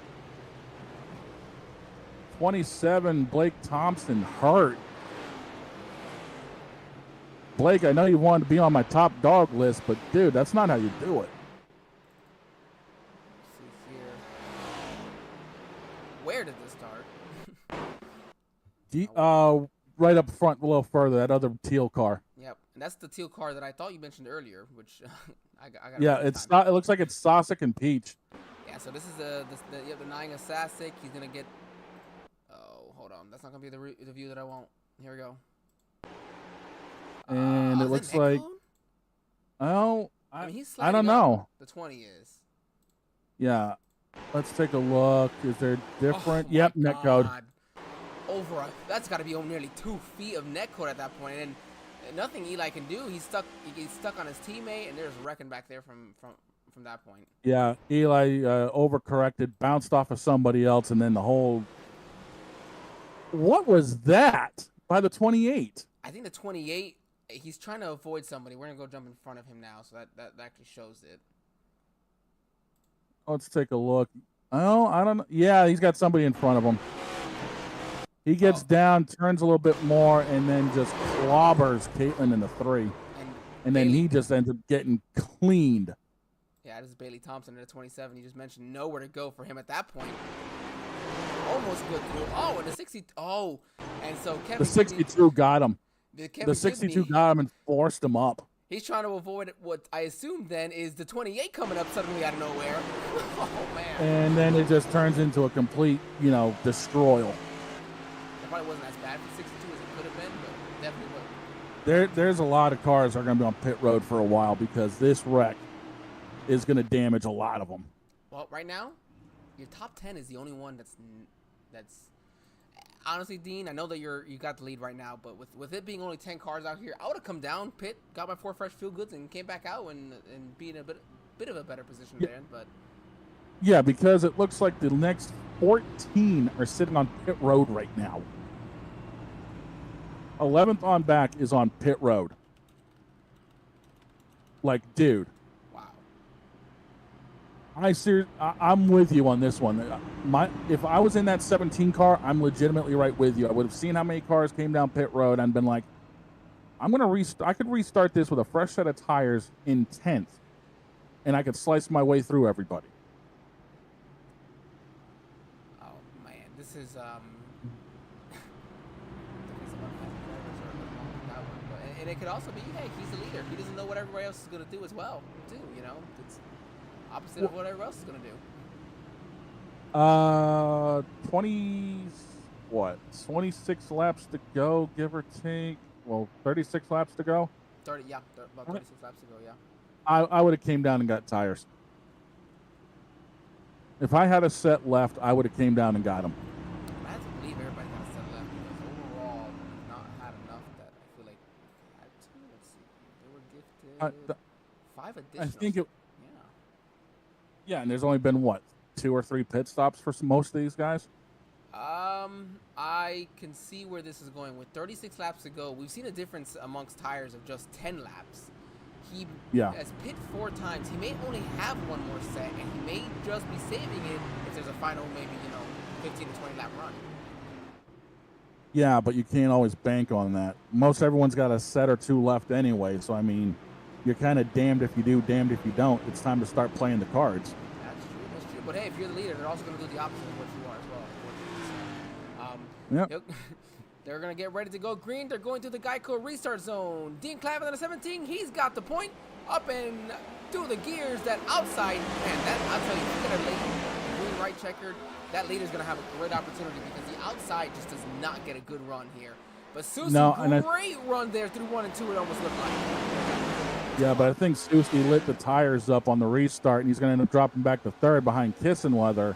27, Blake Thompson hurt. Blake, I know you wanted to be on my top dog list, but dude, that's not how you do it. Let's see here. Where did this start? Right up front, a little further, that other teal car. Yep, and that's the teal car that I thought you mentioned earlier, which I got. Yeah, it looks like it's Sosik and Peach. Yeah, so this is the denying a Sasek. He's gonna get. Oh, hold on, that's not gonna be the view that I want. Here we go. And it looks like. Oh, I mean, he's I don't know. The 20 is. Yeah, let's take a look. Is there different? Oh, yep, netcode. That's got to be over nearly 2 feet of netcode at that point, and nothing Eli can do. He's stuck on his teammate, and there's wrecking back there from that point. Yeah, Eli overcorrected, bounced off of somebody else, and then the whole. What was that by the 28? I think the 28. He's trying to avoid somebody. We're gonna go jump in front of him now, so that actually shows it. Let's take a look. Oh, I don't know. Yeah, he's got somebody in front of him. He gets down, turns a little bit more, and then just clobbers Caitlin in the 3. And then he just ends up getting cleaned. Yeah, this is Bailey Thompson at the 27. You just mentioned nowhere to go for him at that point. Almost good through. Oh, and the 60. Oh, and so Kevin. The 62 got him. The 62 got him and forced him up. He's trying to avoid what I assume then is the 28 coming up suddenly out of nowhere. Oh, man. And then it just turns into a complete, destroyal. It probably wasn't as bad for 62 as it could have been, but definitely wasn't. There's a lot of cars that are going to be on pit road for a while because this wreck is going to damage a lot of them. Well, right now, your top 10 is the only one that's honestly, Dean, I know that you got the lead right now, but with it being only 10 cars out here, I would have come down, pit, got my 4 fresh fuel goods, and came back out and be in a bit of a better position there. But yeah, because it looks like the next 14 are sitting on pit road right now. 11th on back is on pit road. Like, dude. I'm with you on this one. If I was in that 17 car, I'm legitimately right with you. I would have seen how many cars came down pit road and been like, I could restart this with a fresh set of tires in 10th, and I could slice my way through everybody. Oh man, this is and it could also be, hey, he's the leader. He doesn't know what everybody else is going to do as well, too, you know? It's opposite of what everybody else is going to do. 26 laps to go, give or take. Well, 36 laps to go. 30, yeah, about 36 laps to go, yeah. I would have came down and got tires. If I had a set left, I would have came down and got them. I have to believe everybody got a set left because overall, we've not had enough that I feel like had to. Let's see. They were gifted 5 additional. I think it. Yeah. Yeah, and there's only been, what, 2 or 3 pit stops for most of these guys? I can see where this is going. With 36 laps to go, we've seen a difference amongst tires of just 10 laps. He has pit 4 times. He may only have 1 more set, and he may just be saving it if there's a final, maybe, 15 to 20 lap run. Yeah, but you can't always bank on that. Most everyone's got a set or 2 left anyway, so I mean, you're kind of damned if you do, damned if you don't. It's time to start playing the cards. That's true. But hey, if you're the leader, they're also going to do the opposite of what you are as well. Yep. They're going to get ready to go green. They're going to the Geico restart zone. Dean Clavin on the 17, he's got the point. Up and through the gears, that outside, man, I'll tell you, if you get a late green right checkered, that leader's going to have a great opportunity because the outside just does not get a good run here. But Susie, great run there through 1 and 2, it almost looked like. Yeah, but I think Susie lit the tires up on the restart, and he's going to end up dropping back to 3rd behind Kissenweather.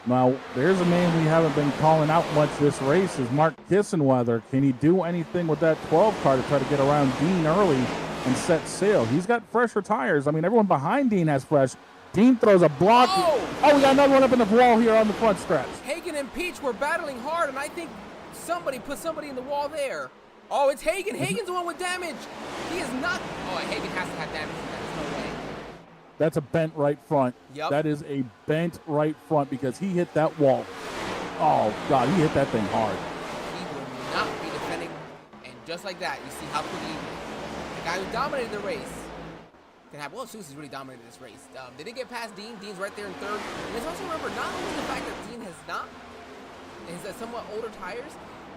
Now, there's a name we haven't been calling out much this race is Mark Kissenweather. Can he do anything with that 12 car to try to get around Dean early and set sail? He's got fresher tires. I mean, everyone behind Dean has fresh. Dean throws a block. Oh, we got another one up in the wall here on the front stretch. Hagen and Peach were battling hard, and I think somebody put somebody in the wall there. Oh, it's Hagen. Hagen's the one with damage. He is not. Oh, Hagen has to have damage. There's no way. That's a bent right front. Yep. That is a bent right front because he hit that wall. Oh, God, he hit that thing hard. He will not be defending. And just like that, you see how quickly the guy who dominated the race can have. Well, Susie's really dominated this race. They didn't get past Dean. Dean's right there in 3rd. And let's also remember, not only the fact that Dean has somewhat older tires,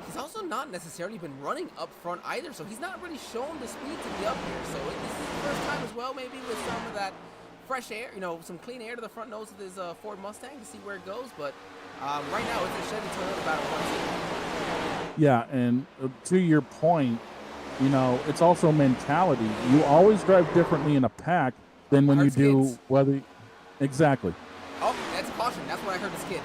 he's also not necessarily been running up front either. So he's not really shown the speed to be up here. So this is the first time as well, maybe with some of that fresh air, some clean air to the front nose of his Ford Mustang to see where it goes. But right now, it's a Chevy Toyota battle. Yeah, and to your point, it's also mentality. You always drive differently in a pack than when you do whether. Exactly. Oh, that's a caution. That's when I heard the skid.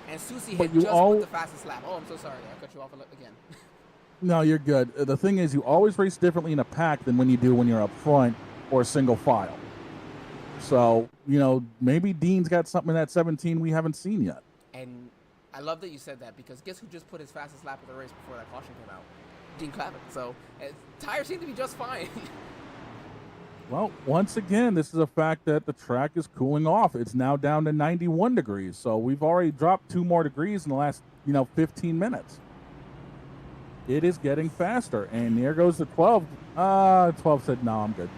And Susie hit just with the fastest lap. Oh, I'm so sorry. I cut you off again. No, you're good. The thing is, you always race differently in a pack than when you do when you're up front or single file. So, maybe Dean's got something in that 17 we haven't seen yet. And I love that you said that because guess who just put his fastest lap of the race before that caution came out? Dean Clavin. So, tires seem to be just fine. Well, once again, this is a fact that the track is cooling off. It's now down to 91 degrees. So, we've already dropped 2 more degrees in the last, 15 minutes. It is getting faster. And there goes the 12. 12 said, no, I'm good.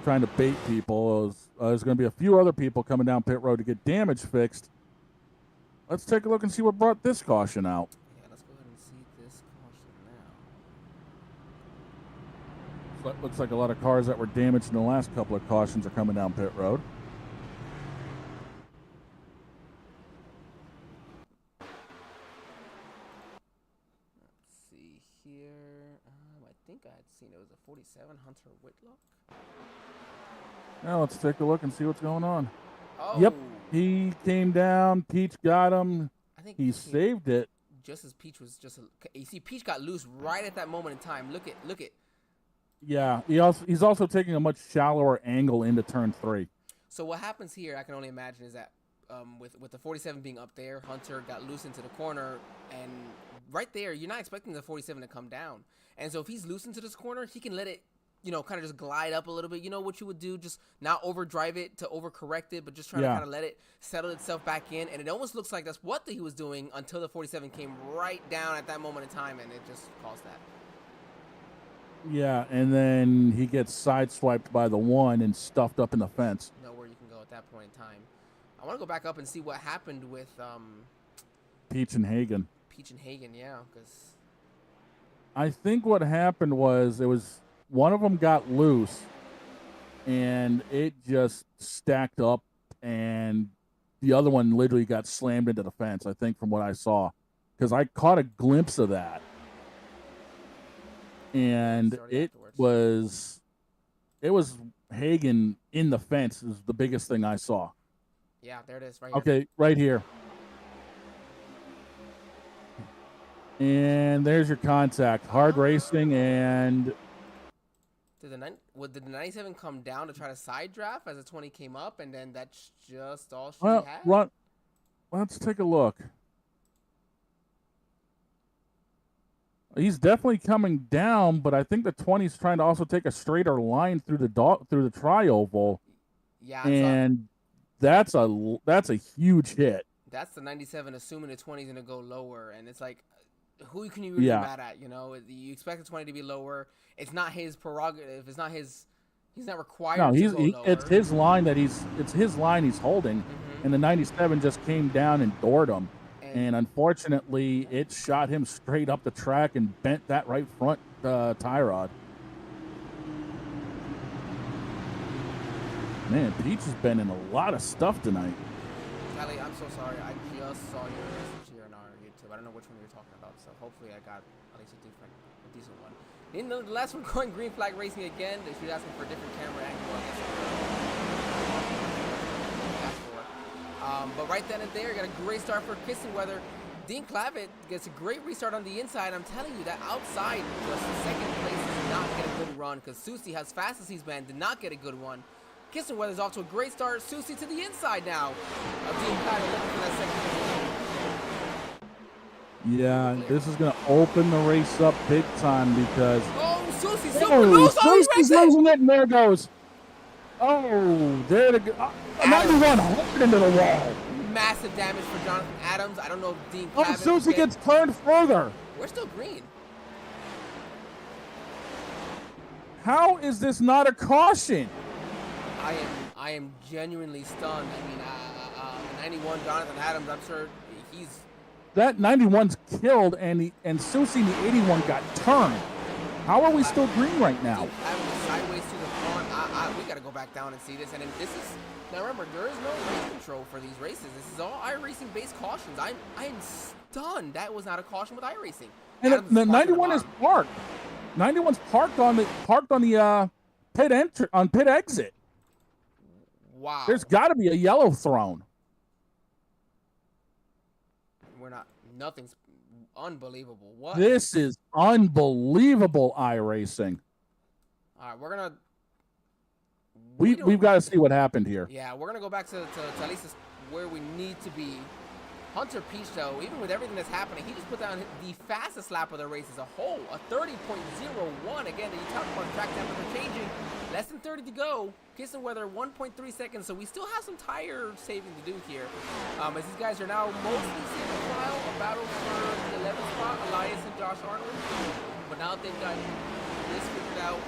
Trying to bait people. There's going to be a few other people coming down pit road to get damage fixed. Let's take a look and see what brought this caution out. Yeah, let's go ahead and see this caution now. So it looks like a lot of cars that were damaged in the last couple of cautions are coming down pit road. Let's see here. I think I had seen it was a 47 Hunter Whitlock. Now let's take a look and see what's going on. Oh. Yep, he came down. Peach got him. I think he saved it. Just as Peach was you see, Peach got loose right at that moment in time. Look at. Yeah, he's also taking a much shallower angle into turn 3. So what happens here, I can only imagine, is that with the 47 being up there, Hunter got loose into the corner, and right there, you're not expecting the 47 to come down. And so if he's loose into this corner, he can let it, kind of just glide up a little bit. You know what you would do? Just not overdrive it to overcorrect it, but just try to kind of let it settle itself back in. And it almost looks like that's what he was doing until the 47 came right down at that moment in time, and it just caused that. Yeah, and then he gets sideswiped by the 1 and stuffed up in the fence. Nowhere you can go at that point in time. I want to go back up and see what happened with Peach and Hagen. Peach and Hagen, yeah, because I think what happened was one of them got loose, and it just stacked up, and the other one literally got slammed into the fence. I think from what I saw, because I caught a glimpse of that, and it was Hagen in the fence is the biggest thing I saw. Yeah, there it is, right here. Okay, right here. And there's your contact. Hard racing, and did the 97 come down to try to side draft as the 20 came up, and then that's just all she had? Let's take a look. He's definitely coming down, but I think the 20's trying to also take a straighter line through the tri-oval. Yeah, and that's a huge hit. That's the 97 assuming the 20's gonna go lower, and it's like, who can you really be mad at? You know, you expect the 20 to be lower. It's not his prerogative. It's not his. He's not required. No, it's his line it's his line he's holding, and the 97 just came down and doored him. And unfortunately, it shot him straight up the track and bent that right front tie rod. Man, Peach has been in a lot of stuff tonight. Kelly, I'm so sorry. I just saw your message here on our YouTube. I don't know which one you're talking about, so hopefully I got at least a decent one. In the last one, going green flag racing again. They should ask me for a different camera angle, I guess. But right then and there, got a great start for Kissenweather. Dean Clavitt gets a great restart on the inside. I'm telling you, that outside, just second place, did not get a good run, because Susie, as fast as he's been, did not get a good one. Kissenweather's off to a great start. Susie to the inside now. Dean Clavitt looking for that second. Yeah, this is going to open the race up big time because... Oh, Susie's super loose. Susie's losing it, and there goes. Oh, there to go. 91 hooked into the wall. Massive damage for Jonathan Adams. I don't know if Dean Clavitt... Oh, Susie gets turned further. We're still green. How is this not a caution? I am genuinely stunned. I mean, 91 Jonathan Adams, I'm sure he's... That 91's killed, and Susie in the 81 got turned. How are we still green right now? Sideways to the front. We got to go back down and see this. And this is... Now remember, there is no race control for these races. This is all iRacing-based cautions. I am stunned that was not a caution with iRacing. And the 91 is parked. 91's parked on the pit exit. Wow. There's got to be a yellow thrown. Nothing's unbelievable. What? This is unbelievable iRacing. All right, we're gonna. We've got to see what happened here. Yeah, we're gonna go back to at least where we need to be. Hunter Peach, though, even with everything that's happening, he just put down the fastest lap of the race as a whole, a 30.01. Again, you talk about track temperature changing. Less than 30 to go. Kissenweather 1.3 seconds, so we still have some tire saving to do here. As these guys are now mostly single file, a battle for the 11th spot, Elias and Josh Arnold. But now they've got this figured out,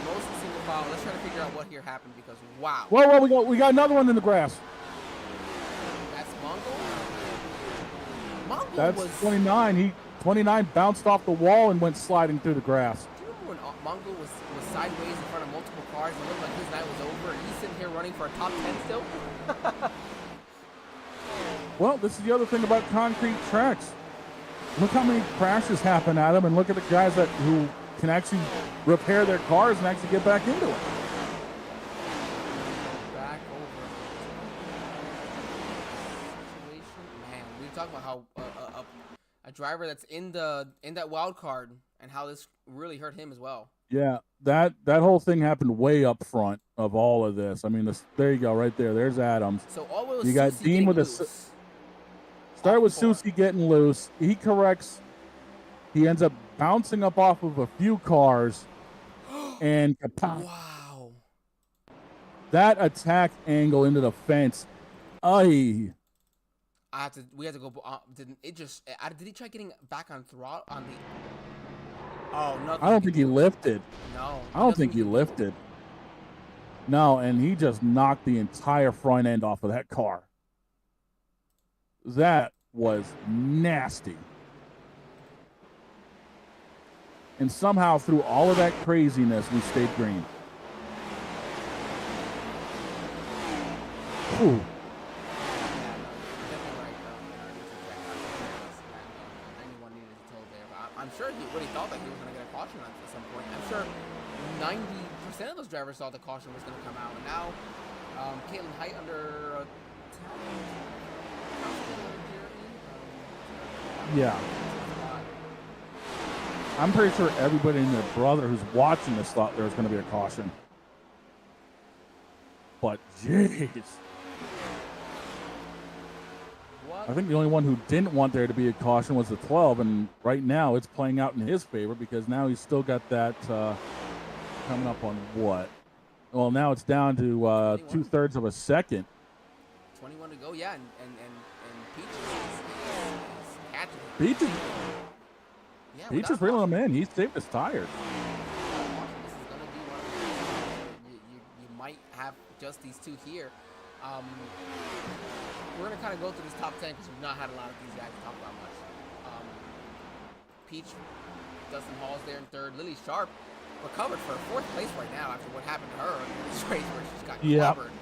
mostly single file. Let's try to figure out what here happened because wow. Well, we got another one in the grass. That's Mongol. That's 29. 29 bounced off the wall and went sliding through the grass. Do you remember when Mongol was sideways in front of multiple cars and looked like his night was over and he's sitting here running for a top 10 still? Well, this is the other thing about concrete tracks. Look how many crashes happen at them, and look at the guys who can actually repair their cars and actually get back into it. Back over. Situation. Man, we talk about how a driver that's in that wild card and how this really hurt him as well. Yeah, that whole thing happened way up front of all of this. I mean, there you go, right there. There's Adams. So all was you got Susie Dean with loose. Start with Susie getting loose. He corrects. He ends up bouncing up off of a few cars, and wow, that attack angle into the fence. We had to go. Did he try getting back on throttle on the? Oh, nothing. I don't think he lifted. No. I don't think he lifted. No, and he just knocked the entire front end off of that car. That was nasty. And somehow, through all of that craziness, we stayed green. Ooh. I'm sure he really thought that he was going to get a caution at some point. I'm sure 90% of those drivers thought the caution was going to come out. And now, Caitlin Height under Yeah. I'm pretty sure everybody and their brother who's watching this thought there was going to be a caution. But, jeez. I think the only one who didn't want there to be a caution was the 12, and right now it's playing out in his favor because now he's still got that coming up on what? Well, now it's down to 2/3 of a second. 21 to go, yeah, and Peach is catching him. Peach is, Yeah, Peach is reeling him in. He saved his tires. This is going to be one of the you might have just these two here. We're going to kind of go through this top 10 because we've not had a lot of these guys talk about much. Peach, Dustin Hall's there in third. Lily Sharp recovered for fourth place right now after what happened to her in this race where she just got covered.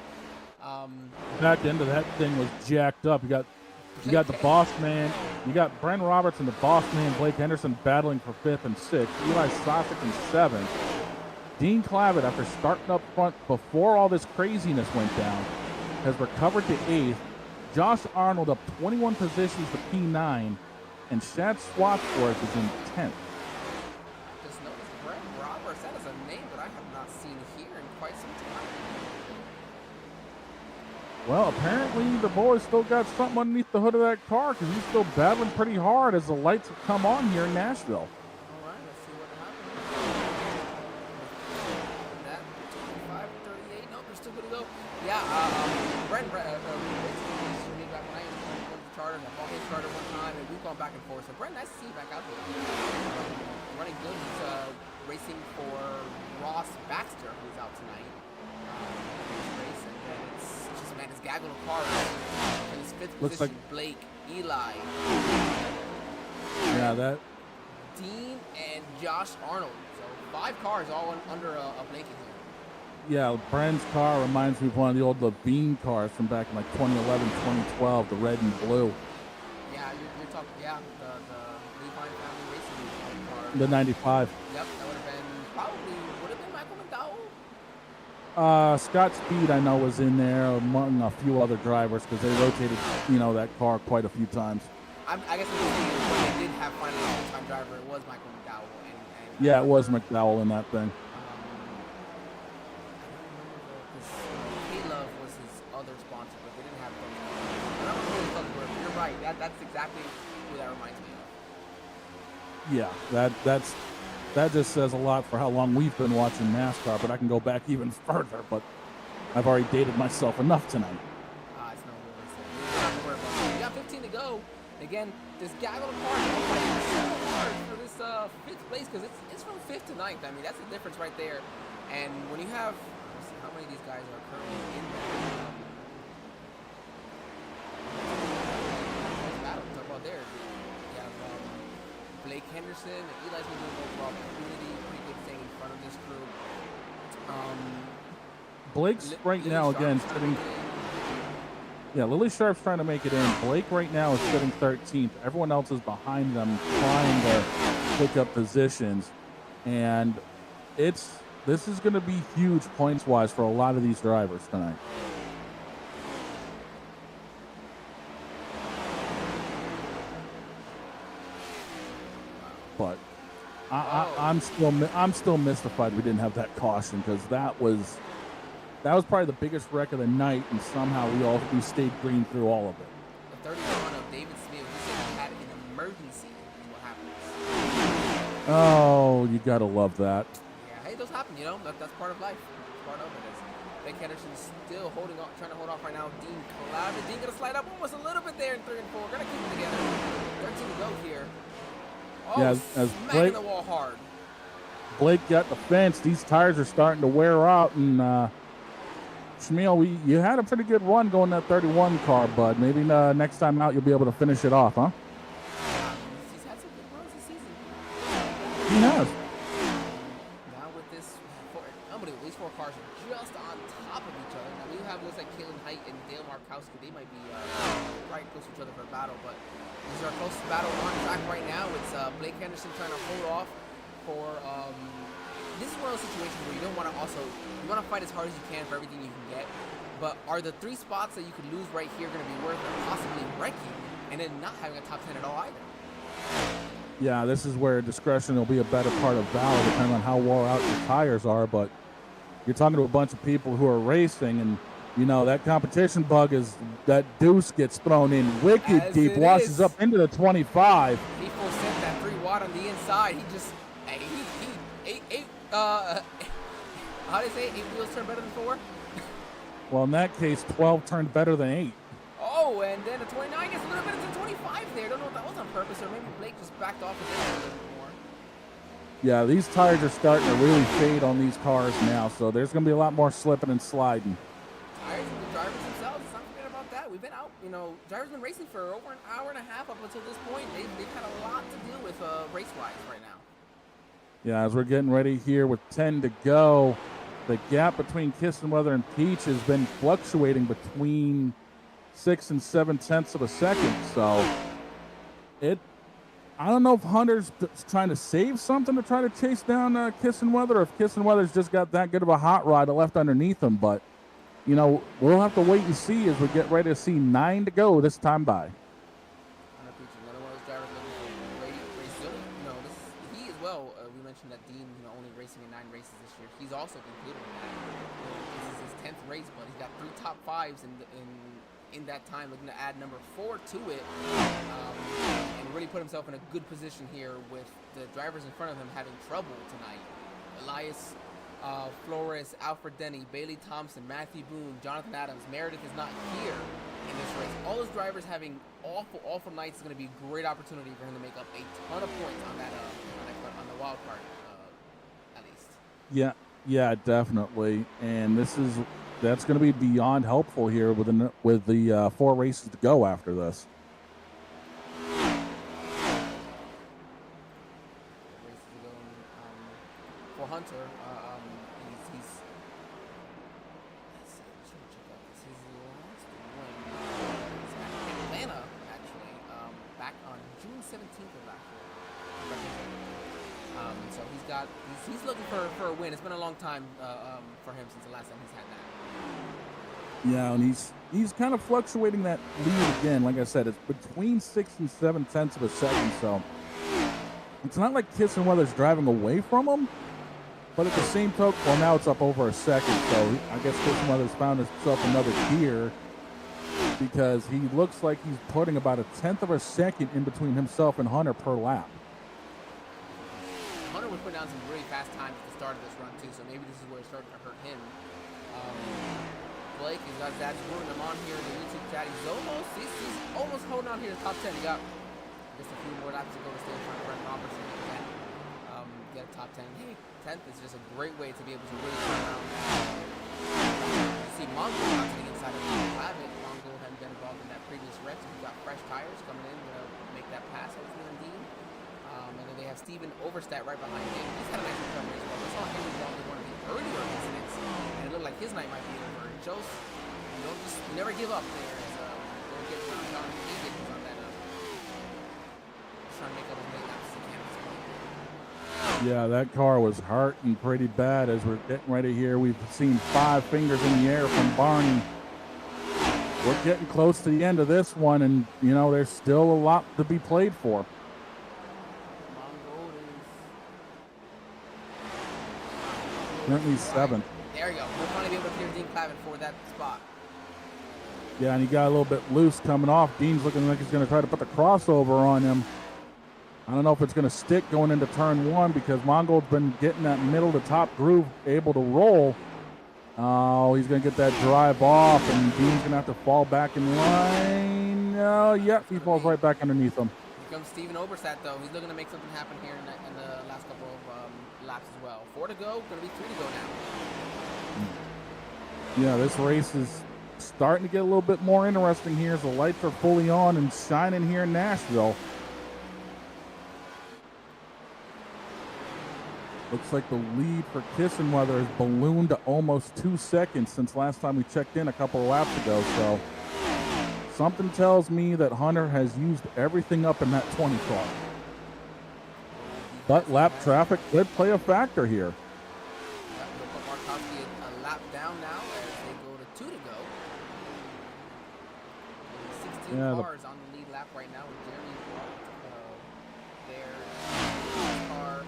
Back end of that thing was jacked up. You got the boss man. You got Bren Roberts and the boss man Blake Henderson battling for 5th and 6th. Eli Sosik in 7th. Dean Clavitt, after starting up front before all this craziness went down, has recovered to 8th. Josh Arnold up 21 positions to P9, and Shad Swatsworth is in 10th. Just noticed Brent Roberts. That is a name that I have not seen here in quite some time. Well, apparently the boys still got something underneath the hood of that car because he's still battling pretty hard as the lights have come on here in Nashville. All right, let's see what happens. That 25-38. Nope, they're still good to go. Yeah, Brent started, I thought he started one time, and we've gone back and forth. So, Brent, nice to see you back out there. Running good. He's racing for Ross Baxter, who's out tonight. Race, and then it's just, man, this gaggle of cars. In his 5th Looks position, like Blake, Eli. Yeah, that. Dean and Josh Arnold. So, 5 cars all under a Blake in here. Yeah, Bren's car reminds me of one of the old Levine cars from back in like 2011, 2012, the red and blue. Yeah, you're talking, the Levine family racing car. The 95. Yep, that would have been Michael McDowell. Scott Speed, I know, was in there among a few other drivers because they rotated, that car quite a few times. I guess when they did have finally a full-time driver, it was Michael McDowell. And Yeah, it was McDowell in that thing. Right, that's exactly who that reminds me of. Yeah, that just says a lot for how long we've been watching NASCAR, but I can go back even further, but I've already dated myself enough tonight. It's no worries. We got 15 to go. Again, this gaggle of cars is so hard for this 5th place because it's from 5th to 9th. I mean, that's the difference right there. And when you have, let's see how many of these guys are currently in there. There, you have Blake Henderson and Eli's been doing overall opportunity, pretty good thing in front of this group. Blake's right now again sitting. Yeah, Lily Sharp's trying to make it in. Blake right now is sitting 13th. Everyone else is behind them, trying to pick up positions, and this is going to be huge points wise for a lot of these drivers tonight. But I'm still mystified we didn't have that caution because that was probably the biggest wreck of the night, and somehow we stayed green through all of it. The 31 of David Smith, he said he had an emergency. Is what happened. Oh, you gotta love that. Yeah, hey, those happen. That's part of life. It's part of it. Blake Henderson's still trying to hold off right now. Dean Clavitt. Dean gonna slide up almost a little bit there in 3 and 4. We're gonna keep it together. 13 to go here. Oh, Yeah, as smacking the wall hard. Blake got the fence. These tires are starting to wear out, and Shmuel, you had a pretty good run going that 31 car, bud. Maybe next time out you'll be able to finish it off, huh? He's had some good runs this season. He has. cars are just on top of each other. Now we have looks like Kalen Height and Dale Markowski. They might be right close to each other for a battle, but this is our closest battle on track right now. It's Blake Henderson trying to hold off for. This is one of those situations where you don't want to you want to fight as hard as you can for everything you can get. But are the 3 spots that you could lose right here going to be worth possibly wrecking and then not having a top 10 at all either? Yeah, this is where discretion will be a better part of valor, depending on how wore out your tires are. But you're talking to a bunch of people who are racing, and you know that competition bug is that deuce gets thrown in wicked As deep, washes up into the 25. He full sent that 3 watt on the inside. He just how do they say 8 wheels turn better than 4? Well, in that case, 12 turned better than 8. Oh, and then the 29 gets a little bit into 25 there. Don't know if that was on purpose or maybe Blake just backed off his end a little bit more. Yeah, these tires are starting to really fade on these cars now, so there's going to be a lot more slipping and sliding. Tires and the drivers themselves, let's not forget about that. We've been out, drivers been racing for over an hour and a half up until this point. They've had a lot to deal with race-wise right now. Yeah, as we're getting ready here with 10 to go, the gap between Kissenweather and Peach has been fluctuating between 6 and 7 tenths of a second. So I don't know if Hunter's trying to save something to try to chase down Kissenweather, or if Kissenweather's just got that good of a hot rod left underneath him. But, we'll have to wait and see as we get ready to see 9 to go this time by. Another one of those drivers looking for resilient. He as well. We mentioned that Dean, only racing in 9 races this year. He's also concluded that. This is his 10th race, but he's got 3 top 5s in that time, looking to add number 4 to it, and really put himself in a good position here with the drivers in front of him having trouble tonight. Elias Flores, Alfred Denny, Bailey Thompson, Matthew Boone, Jonathan Adams. Meredith is not here in this race. All those drivers having awful nights is going to be a great opportunity for him to make up a ton of points on the wild card, at least. Yeah, definitely. And that's going to be beyond helpful here with the 4 races to go after this. For Hunter, he's let's see, I'm trying to check out this. His last win was at Atlanta, actually, back on June 17th of last year. So he's looking for a win. It's been a long time for him since the last time he's had that. Yeah, and he's kind of fluctuating that lead again. Like I said, it's between 6 and 7 tenths of a second, so it's not like Kissenweather's driving away from him, but at the same token, well, now it's up over a second, so I guess Kissenweather's found himself another gear, because he looks like he's putting about a tenth of a second in between himself and Hunter per lap. Hunter was putting down some really fast times at the start of this run, too, so maybe this is where it's starting to hurt him. Blake, he's got Zad's rooting him on here in the YouTube chat. He's almost holding on here to top 10. He got just a few more laps to go to stay in front of Brent Robertson again. Get a top 10. Hey, 10th is just a great way to be able to really turn around. You see Mongo out to the inside of the Clavitt. Mongo hadn't been involved in that previous wreck, so he's got fresh tires coming in to make that pass, hopefully, on Dean. And then they have Steven Overstat right behind him. He's had a nice recovery as well. We saw him involved in one of the earlier incidents, and it looked like his night might be over. It shows you never give up there. Don't get around John Egan on that. Trying to make all those late laps as he can at this point. Yeah, that car was hurting pretty bad as we're getting ready here. We've seen 5 fingers in the air from Barney. We're getting close to the end of this one, and, there's still a lot to be played for. Currently 7th. There you go. We'll finally be able to clear Dean Clavitt for that spot. Yeah, and he got a little bit loose coming off. Dean's looking like he's going to try to put the crossover on him. I don't know if it's going to stick going into turn 1, because Mongold's been getting that middle to top groove able to roll. Oh, he's going to get that drive off, and Dean's going to have to fall back in line. Oh, yep, he falls right back underneath him. Here comes Steven Oberstadt, though. He's looking to make something happen here in the last couple of laps as well. 4 to go, going to be 3 to go now. Yeah, this race is starting to get a little bit more interesting here as the lights are fully on and shining here in Nashville. Looks like the lead for Kissenweather has ballooned to almost 2 seconds since last time we checked in a couple of laps ago. So something tells me that Hunter has used everything up in that 20 car. But lap traffic could play a factor here. Markowski a lap down now as they go to 2 to go. 16 cars on the lead lap right now with Jeremy there. Car to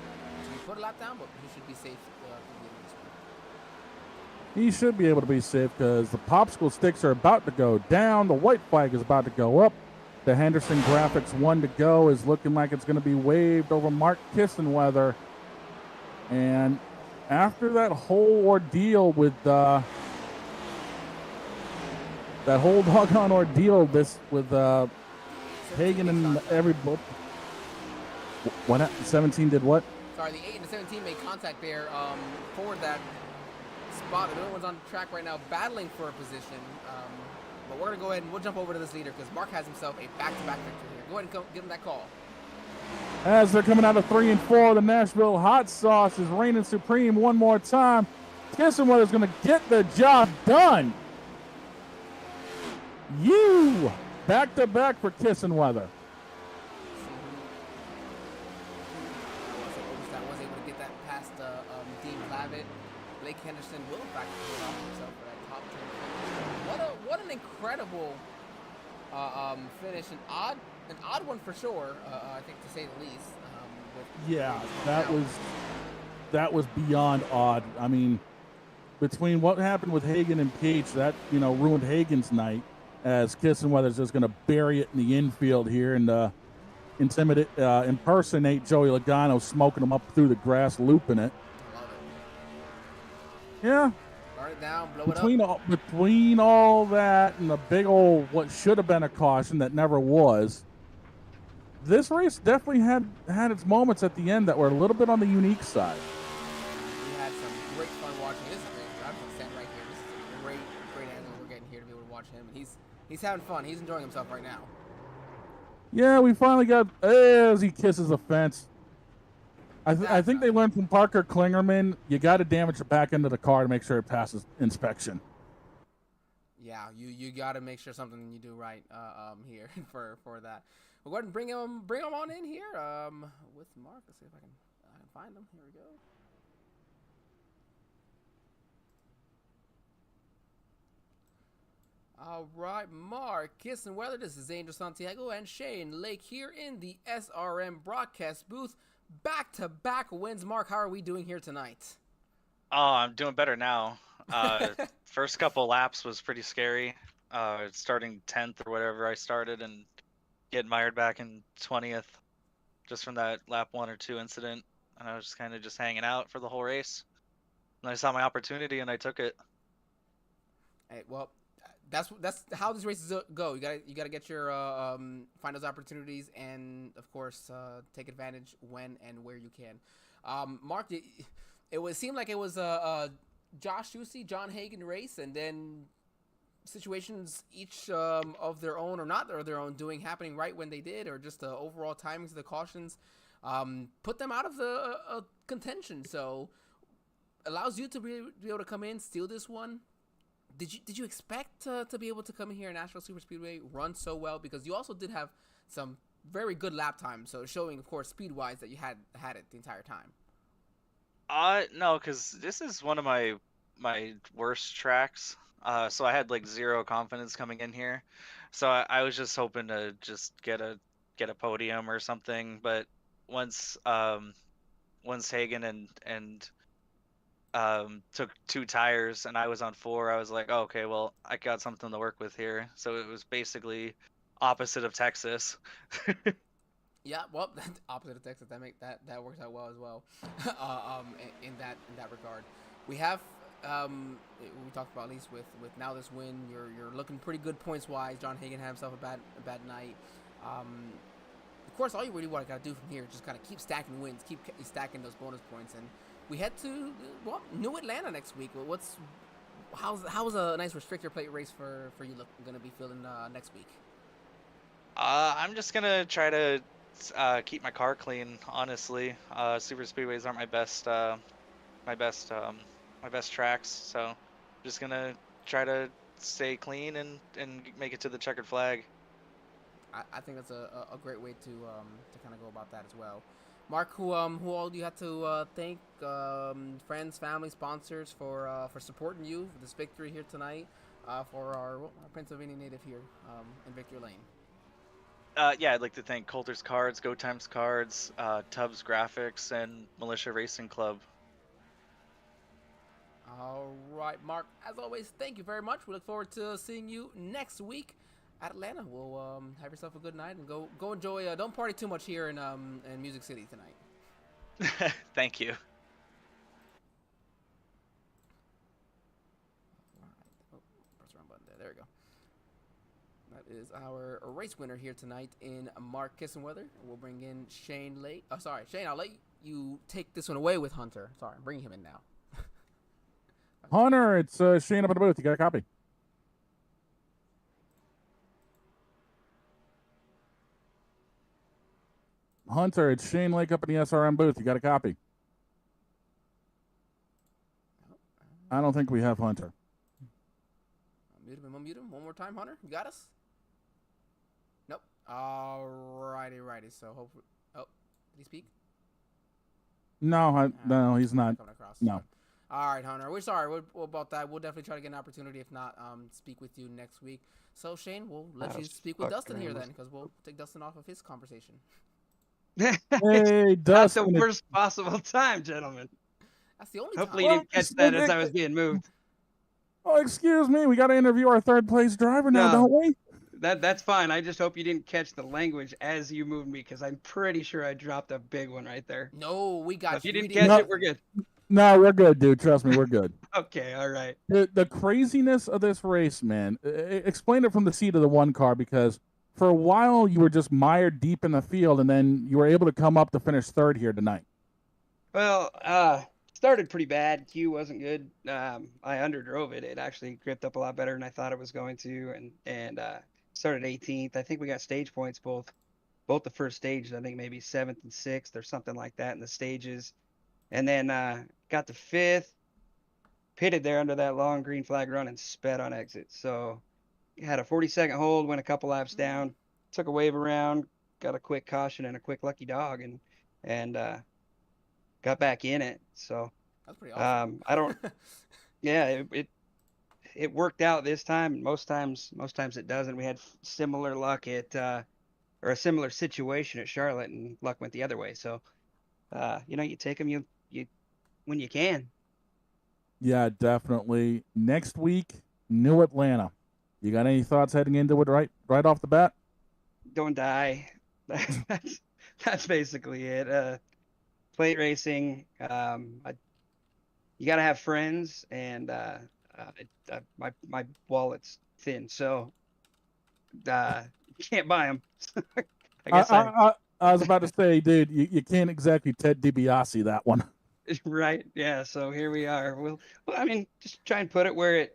put a lap down, but he should be safe for the end of this one. He should be able to be safe because the popsicle sticks are about to go down. The white flag is about to go up. The Henderson Graphics 1 to go is looking like it's going to be waved over Mark Kissenweather. And after that whole ordeal with that whole doggone ordeal with Hagen and everybody. What 17 did what? Sorry, the 8 and the 17 made contact there for that spot. The other one's on the track right now battling for a position. But we're going to go ahead and we'll jump over to this leader because Mark has himself a back-to-back victory here. Go ahead and give him that call. As they're coming out of 3 and 4, the Nashville hot sauce is reigning supreme one more time. Kissenweather's going to get the job done. Back-to-back for Kissenweather. That was able to get that past Dean Clavitt. Blake Henderson will in fact pull off himself for that top 10 finish. What an incredible finish. An odd one for sure, I think, to say the least. Yeah, that was beyond odd. I mean, between what happened with Hagen and Page, that ruined Hagen's night, as Kissenweather's just going to bury it in the infield here and impersonate Joey Logano, smoking him up through the grass, looping it. Love it. Yeah. Burn it down, blow it up. Between all that and the big old what should have been a caution that never was, this race definitely had its moments at the end that were a little bit on the unique side. We had some great fun watching this. I'm going to stand right here. This is a great angle we're getting here to be able to watch him. And he's having fun. He's enjoying himself right now. Yeah, we finally got as he kisses the fence. I think they learned from Parker Klingerman, you got to damage the back end of the car to make sure it passes inspection. Yeah, you got to make sure something you do right here for that. We'll go ahead and bring him on in here with Mark. Let's see if I can find him. Here we go. All right, Mark Kissenweather. This is Angel Santiago and Shane Lake here in the SRM broadcast booth. Back-to-back wins. Mark, how are we doing here tonight? Oh, I'm doing better now. First couple laps was pretty scary. Starting 10th or whatever I started and getting mired back in 20th just from that lap 1 or 2 incident. And I was just kind of just hanging out for the whole race. And I saw my opportunity and I took it. Hey, well, that's how these races go. You gotta get your find those opportunities and of course take advantage when and where you can. Mark, it seemed like it was a Josh Ducey, John Hagen race, and then situations each of their own or not their own happening right when they did, or just the overall timings of the cautions put them out of the contention. So allows you to be able to come in, steal this one. Did you expect to be able to come in here in Nashville Super Speedway, run so well? Because you also did have some very good lap times, so showing, of course, speed-wise that you had it the entire time. No, because this is one of my worst tracks. So I had like zero confidence coming in here. So I was just hoping to just get a podium or something. But once Hagen and took 2 tires and I was on 4, I was like, oh, okay, well, I got something to work with here. So it was basically opposite of Texas. Yeah, well, opposite of Texas, that works out well as well. In that regard, we have we talked about at least with now this win, you're looking pretty good points wise. John Hagen had himself a bad night. Of course, all you really got to do from here is just kind of keep stacking wins, keep stacking those bonus points, and we head to New Atlanta next week. How's a nice restrictor plate race for you going to be feeling next week? I'm just gonna try to keep my car clean. Honestly, super speedways aren't my best my best tracks. So just gonna try to stay clean and make it to the checkered flag. I think that's a great way to kind of go about that as well. Mark, who all do you have to thank? Friends, family, sponsors for supporting you for this victory here tonight, for our Pennsylvania native here in Victory Lane. Yeah, I'd like to thank Coulter's Cards, Go Times Cards, Tubbs Graphics, and Militia Racing Club. All right, Mark. As always, thank you very much. We look forward to seeing you next week at Atlanta. We'll have yourself a good night and go enjoy. Don't party too much here in Music City tonight. Thank you. Oh, press the wrong button there. There we go. That is our race winner here tonight in Mark Kissenweather. We'll bring in Shane Late. Oh, sorry, Shane. I'll let you take this one away with Hunter. Sorry, I'm bringing him in now. Hunter, it's Shane up in the booth. You got a copy? Hunter, it's Shane Lake up in the SRM booth. You got a copy? I don't think we have Hunter. Mute him one more time, Hunter. You got us? Nope. Righty. So hopefully. Oh, did he speak? No, no, he's not. Coming across. No. All right, Hunter. We're sorry about that. We'll definitely try to get an opportunity. If not, speak with you next week. So Shane, we'll let you speak with Dustin here then, because we'll take Dustin off of his conversation. Hey, Not Dustin. the worst possible time, gentlemen. That's the only Hopefully time. you didn't catch that as I was being moved. Oh, excuse me. We got to interview our third place driver now, No. don't we? That's fine. I just hope you didn't catch the language as you moved me, because I'm pretty sure I dropped a big one right there. No, we got So if you didn't didn't catch it, we're good. No, we're good, dude. Trust me, we're good. Okay, all right. The craziness of this race, man. Explain it from the seat of the one car, because for a while you were just mired deep in the field, and then you were able to come up to finish third here tonight. Well, started pretty bad. Q wasn't good. I underdrove it. It actually gripped up a lot better than I thought it was going to, and started 18th. I think we got stage points both the first stages. I think maybe 7th and 6th or something like that in the stages, and then got to 5th, pitted there under that long green flag run and sped on exit. So had a 40-second hold, went a couple laps down, took a wave around, got a quick caution and a quick lucky dog, and got back in it. So That's pretty awesome. I don't. Yeah, it worked out this time. Most times it doesn't. We had similar luck at or a similar situation at Charlotte, and luck went the other way. So you take them you when you can. Yeah, definitely. Next week, New Atlanta. You got any thoughts heading into it right off the bat? Don't die. That's basically it. Plate racing. You got to have friends, and my wallet's thin, so can't buy them. I guess I was about to say, dude, you can't exactly Ted DiBiase that one. right. Yeah. So here we are. Well, I mean, just try and put it where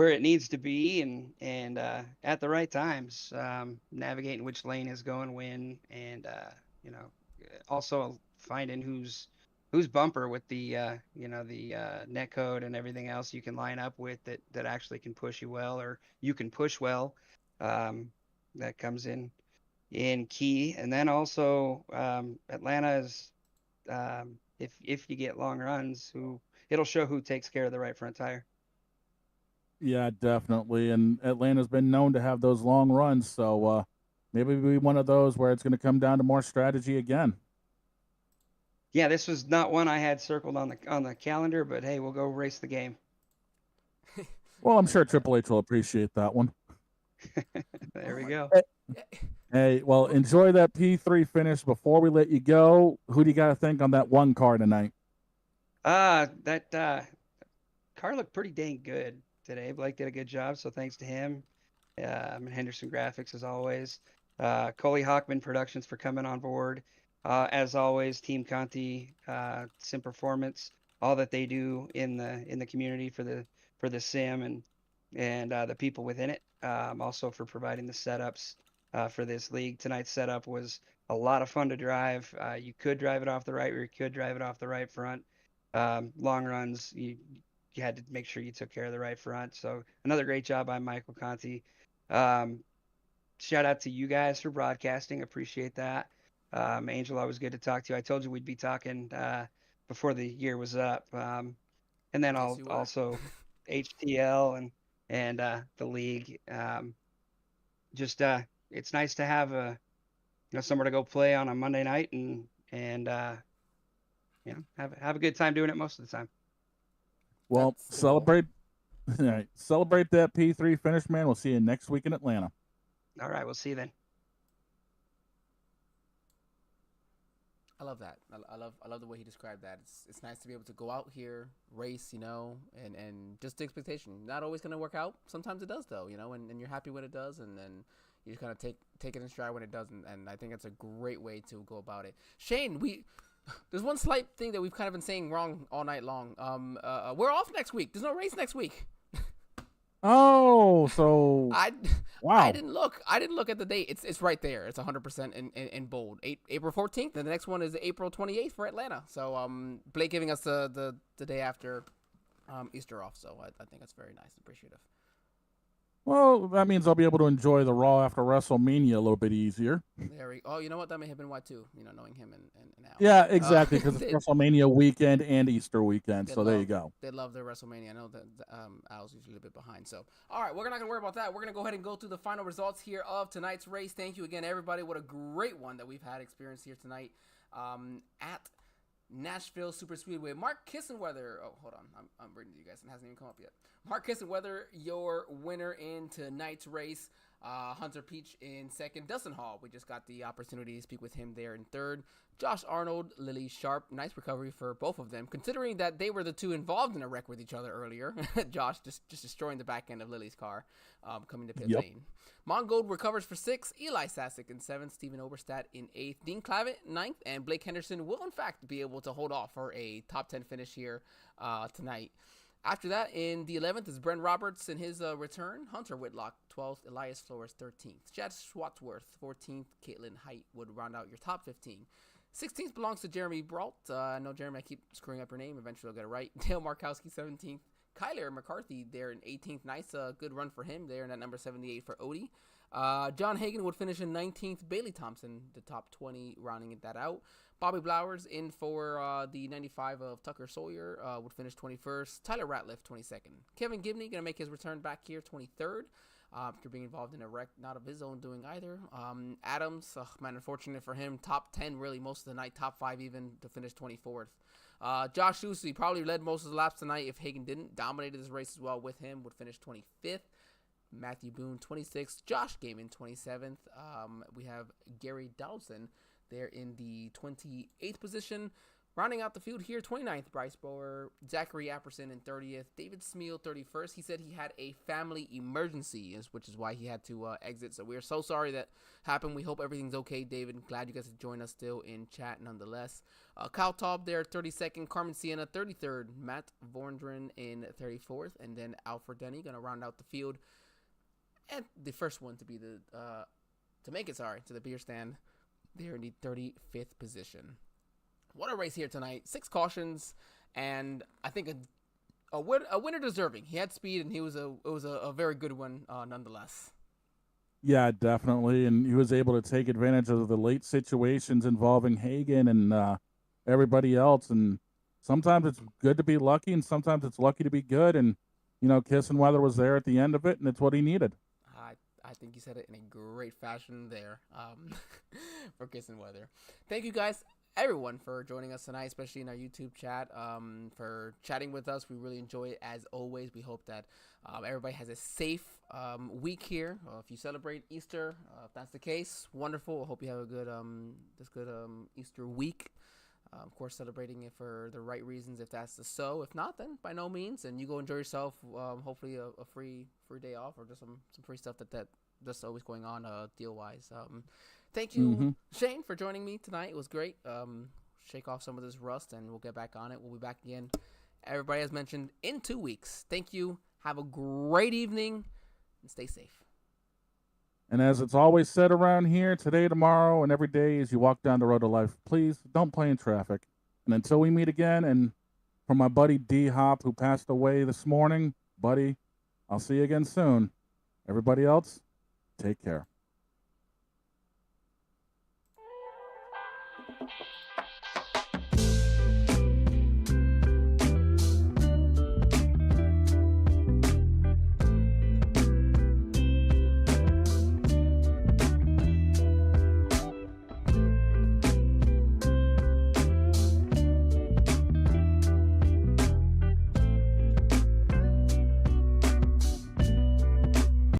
it needs to be, and at the right times, navigating which lane is going when, and also finding whose bumper with the net code and everything else you can line up with that actually can push you well, or you can push well. That comes in key. And then also Atlanta is, if you get long runs, it'll show who takes care of the right front tire. Yeah, definitely. And Atlanta's been known to have those long runs, so maybe it'll be one of those where it's going to come down to more strategy again. Yeah, this was not one I had circled on the calendar, but hey, we'll go race the game. Well, I'm sure Triple H will appreciate that one. There we go. Hey, well, enjoy that P3 finish. Before we let you go, who do you got to think on that one car tonight? That car looked pretty dang good today. Blake did a good job, so thanks to him. Henderson Graphics, as always. Coley Hockman Productions for coming on board. As always, Team Conti, Sim Performance, all that they do in the community for the sim and the people within it. Also for providing the setups for this league. Tonight's setup was a lot of fun to drive. You could drive it off the right rear, you could drive it off the right front. Long runs, you had to make sure you took care of the right front. So another great job by Michael Conti. Shout out to you guys for broadcasting. Appreciate that. Angel, always good to talk to you. I told you we'd be talking before the year was up. And then Yes, you were. also HTL and the league. Just it's nice to have somewhere to go play on a Monday night and have a good time doing it most of the time. Well, That's the goal. celebrate that P3 finish, man. We'll see you next week in Atlanta. All right, we'll see you then. I love that. I love the way he described that. It's nice to be able to go out here, race, and just the expectation. Not always gonna work out. Sometimes it does though, and you're happy when it does, and then you just kind of take it in stride when it doesn't. And I think it's a great way to go about it. Shane, there's one slight thing that we've kind of been saying wrong all night long. We're off next week. There's no race next week. Oh, so wow. I didn't look at the date. It's right there. It's 100% in bold. April 14th, and the next one is April 28th for Atlanta. So Blake giving us the day after Easter off. So I think that's very nice and appreciative. Well, that means I'll be able to enjoy the Raw after WrestleMania a little bit easier. Oh, you know what? That may have been why too. Knowing him and Al. Yeah, exactly, because it's WrestleMania weekend and Easter weekend. So there you go. They love their WrestleMania. I know that Al's usually a bit behind. So, all right, we're not going to worry about that. We're going to go ahead and go through the final results here of tonight's race. Thank you again, everybody. What a great one that we've had experience here tonight at Nashville Super Speedway. Mark Kissenweather. Oh, hold on. I'm reading to you guys. It hasn't even come up yet. Mark Kissenweather, your winner in tonight's race. Hunter Peach in second. Dustin Hall, we just got the opportunity to speak with him there in third. Josh Arnold, Lily Sharp, nice recovery for both of them, considering that they were the two involved in a wreck with each other earlier. Josh just destroying the back end of Lily's car coming to pit lane. Mongold recovers for 6th. Eli Sasick in 7th. Stephen Oberstadt in 8th. Dean Clavitt 9th. And Blake Henderson will, in fact, be able to hold off for a top 10 finish here tonight. After that, in the 11th is Brent Roberts in his return. Hunter Whitlock, 12th. Elias Flores, 13th. Chad Schwartzworth, 14th. Caitlin Height would round out your top 15. 16th belongs to Jeremy Brault. I know, Jeremy, I keep screwing up your name. Eventually I'll get it right. Dale Markowski, 17th. Kyler McCarthy there in 18th. Nice, good run for him there in that number 78 for Odie. John Hagan would finish in 19th. Bailey Thompson, the top 20, rounding that out. Bobby Blowers in for the 95 of Tucker Sawyer would finish 21st. Tyler Ratliff, 22nd. Kevin Gibney going to make his return back here, 23rd. After being involved in a wreck not of his own doing either. Adams, unfortunate for him. Top 10 really most of the night. Top 5 even to finish 24th. Josh Schuster probably led most of the laps tonight if Hagan didn't. Dominated this race as well with him. Would finish 25th. Matthew Boone, 26th. Josh Gaiman, 27th. We have Gary Dawson there in the 28th position. Rounding out the field here, 29th, Bryce Bower. Zachary Apperson in 30th. David Smeal, 31st. He said he had a family emergency, which is why he had to exit. So we're so sorry that happened. We hope everything's okay, David. Glad you guys have joined us still in chat nonetheless. Kyle Taub there, 32nd. Carmen Sienna, 33rd. Matt Vorndren in 34th. And then Alfred Denny going to round out the field. And the first one to be to make it to the beer stand there in the 35th position. What a race here tonight. 6 cautions, and I think a winner deserving. He had speed, and it was a very good one nonetheless. Yeah, definitely, and he was able to take advantage of the late situations involving Hagan and everybody else. And sometimes it's good to be lucky, and sometimes it's lucky to be good. And Kissenweather was there at the end of it, and it's what he needed. I think you said it in a great fashion there for Kissenweather. Thank you guys, everyone, for joining us tonight, especially in our YouTube chat, for chatting with us. We really enjoy it as always. We hope that everybody has a safe week here. If you celebrate Easter, if that's the case, wonderful. I hope you have a good Easter week. Of course, celebrating it for the right reasons, if that's the so. If not, then by no means. And you go enjoy yourself. Hopefully a free day off, or just some free stuff that that's always going on deal wise. Thank you, Shane, for joining me tonight. It was great. Shake off some of this rust, and we'll get back on it. We'll be back again, everybody, as mentioned, in 2 weeks. Thank you. Have a great evening, and stay safe. And as it's always said around here, today, tomorrow, and every day as you walk down the road of life, please don't play in traffic. And until we meet again, and for my buddy D Hop, who passed away this morning, buddy, I'll see you again soon. Everybody else, take care.